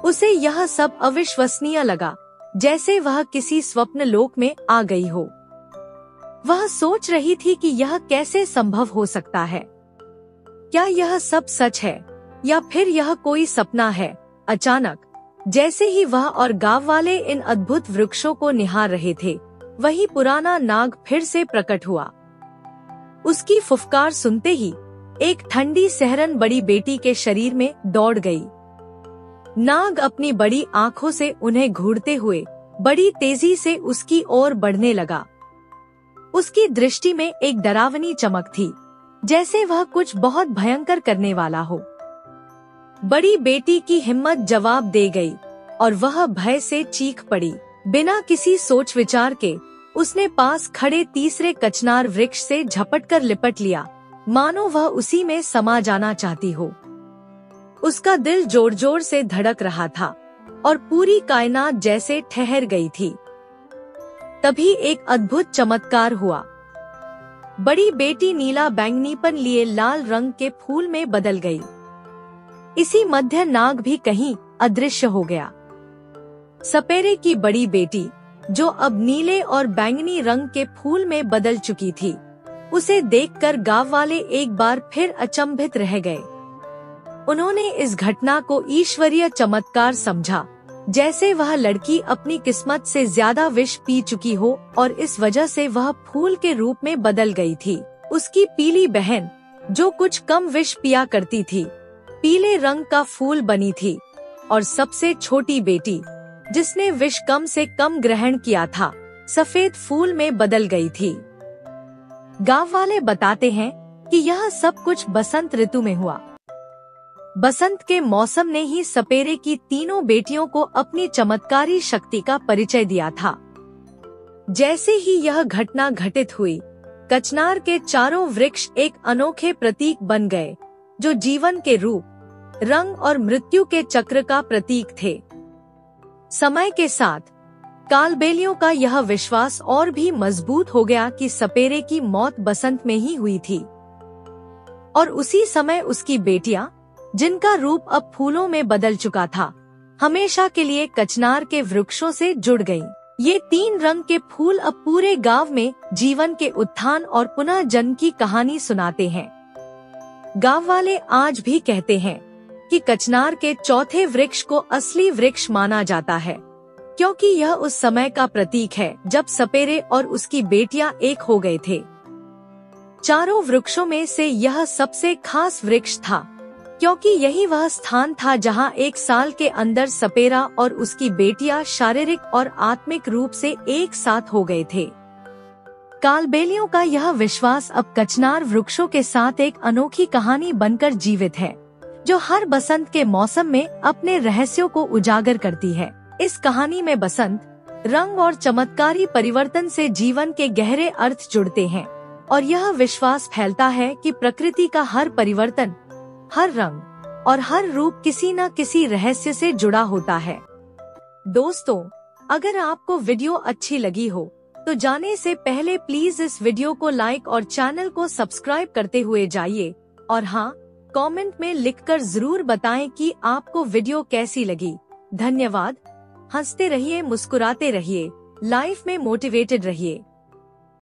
उसे यह सब अविश्वसनीय लगा, जैसे वह किसी स्वप्न लोक में आ गई हो। वह सोच रही थी कि यह कैसे संभव हो सकता है। क्या यह सब सच है या फिर यह कोई सपना है? अचानक, जैसे ही वह और गांव वाले इन अद्भुत वृक्षों को निहार रहे थे, वही पुराना नाग फिर से प्रकट हुआ। उसकी फुफकार सुनते ही एक ठंडी सहरन बड़ी बेटी के शरीर में दौड़ गई। नाग अपनी बड़ी आंखों से उन्हें घूरते हुए बड़ी तेजी से उसकी ओर बढ़ने लगा। उसकी दृष्टि में एक डरावनी चमक थी, जैसे वह कुछ बहुत भयंकर करने वाला हो। बड़ी बेटी की हिम्मत जवाब दे गई और वह भय से चीख पड़ी। बिना किसी सोच विचार के उसने पास खड़े तीसरे कचनार वृक्ष से झपटकर लिपट लिया, मानो वह उसी में समा जाना चाहती हो। उसका दिल जोर जोर से धड़क रहा था और पूरी कायनात जैसे ठहर गई थी। तभी एक अद्भुत चमत्कार हुआ। बड़ी बेटी नीला बैंगनीपन लिए लाल रंग के फूल में बदल गई। इसी मध्य नाग भी कहीं अदृश्य हो गया। सपेरे की बड़ी बेटी, जो अब नीले और बैंगनी रंग के फूल में बदल चुकी थी, उसे देखकर गांव वाले एक बार फिर अचंभित रह गए। उन्होंने इस घटना को ईश्वरीय चमत्कार समझा, जैसे वह लड़की अपनी किस्मत से ज्यादा विष पी चुकी हो और इस वजह से वह फूल के रूप में बदल गई थी। उसकी पीली बहन, जो कुछ कम विष पिया करती थी, पीले रंग का फूल बनी थी और सबसे छोटी बेटी, जिसने विष कम से कम ग्रहण किया था, सफेद फूल में बदल गई थी। गांव वाले बताते हैं कि यह सब कुछ बसंत ऋतु में हुआ। बसंत के मौसम ने ही सपेरे की तीनों बेटियों को अपनी चमत्कारी शक्ति का परिचय दिया था। जैसे ही यह घटना घटित हुई, कचनार के चारों वृक्ष एक अनोखे प्रतीक बन गए, जो जीवन के रूप, रंग और मृत्यु के चक्र का प्रतीक थे। समय के साथ कालबेलियों का यह विश्वास और भी मजबूत हो गया कि सपेरे की मौत बसंत में ही हुई थी और उसी समय उसकी बेटियां, जिनका रूप अब फूलों में बदल चुका था, हमेशा के लिए कचनार के वृक्षों से जुड़ गईं। ये 3 रंग के फूल अब पूरे गांव में जीवन के उत्थान और पुनः जन्म की कहानी सुनाते हैं। गांव वाले आज भी कहते हैं कि कचनार के चौथे वृक्ष को असली वृक्ष माना जाता है, क्योंकि यह उस समय का प्रतीक है जब सपेरे और उसकी बेटियां एक हो गए थे। चारों वृक्षों में से यह सबसे खास वृक्ष था, क्योंकि यही वह स्थान था जहां 1 साल के अंदर सपेरा और उसकी बेटियां शारीरिक और आत्मिक रूप से एक साथ हो गए थे। कालबेलियों का यह विश्वास अब कचनार वृक्षों के साथ एक अनोखी कहानी बनकर जीवित है, जो हर बसंत के मौसम में अपने रहस्यों को उजागर करती है। इस कहानी में बसंत, रंग और चमत्कारी परिवर्तन से जीवन के गहरे अर्थ जुड़ते हैं और यह विश्वास फैलता है कि प्रकृति का हर परिवर्तन, हर रंग और हर रूप किसी न किसी रहस्य से जुड़ा होता है। दोस्तों, अगर आपको वीडियो अच्छी लगी हो तो जाने से पहले प्लीज इस वीडियो को लाइक और चैनल को सब्सक्राइब करते हुए जाइए और हाँ, कमेंट में लिखकर जरूर बताएं कि आपको वीडियो कैसी लगी। धन्यवाद। हंसते रहिए, मुस्कुराते रहिए, लाइफ में मोटिवेटेड रहिए।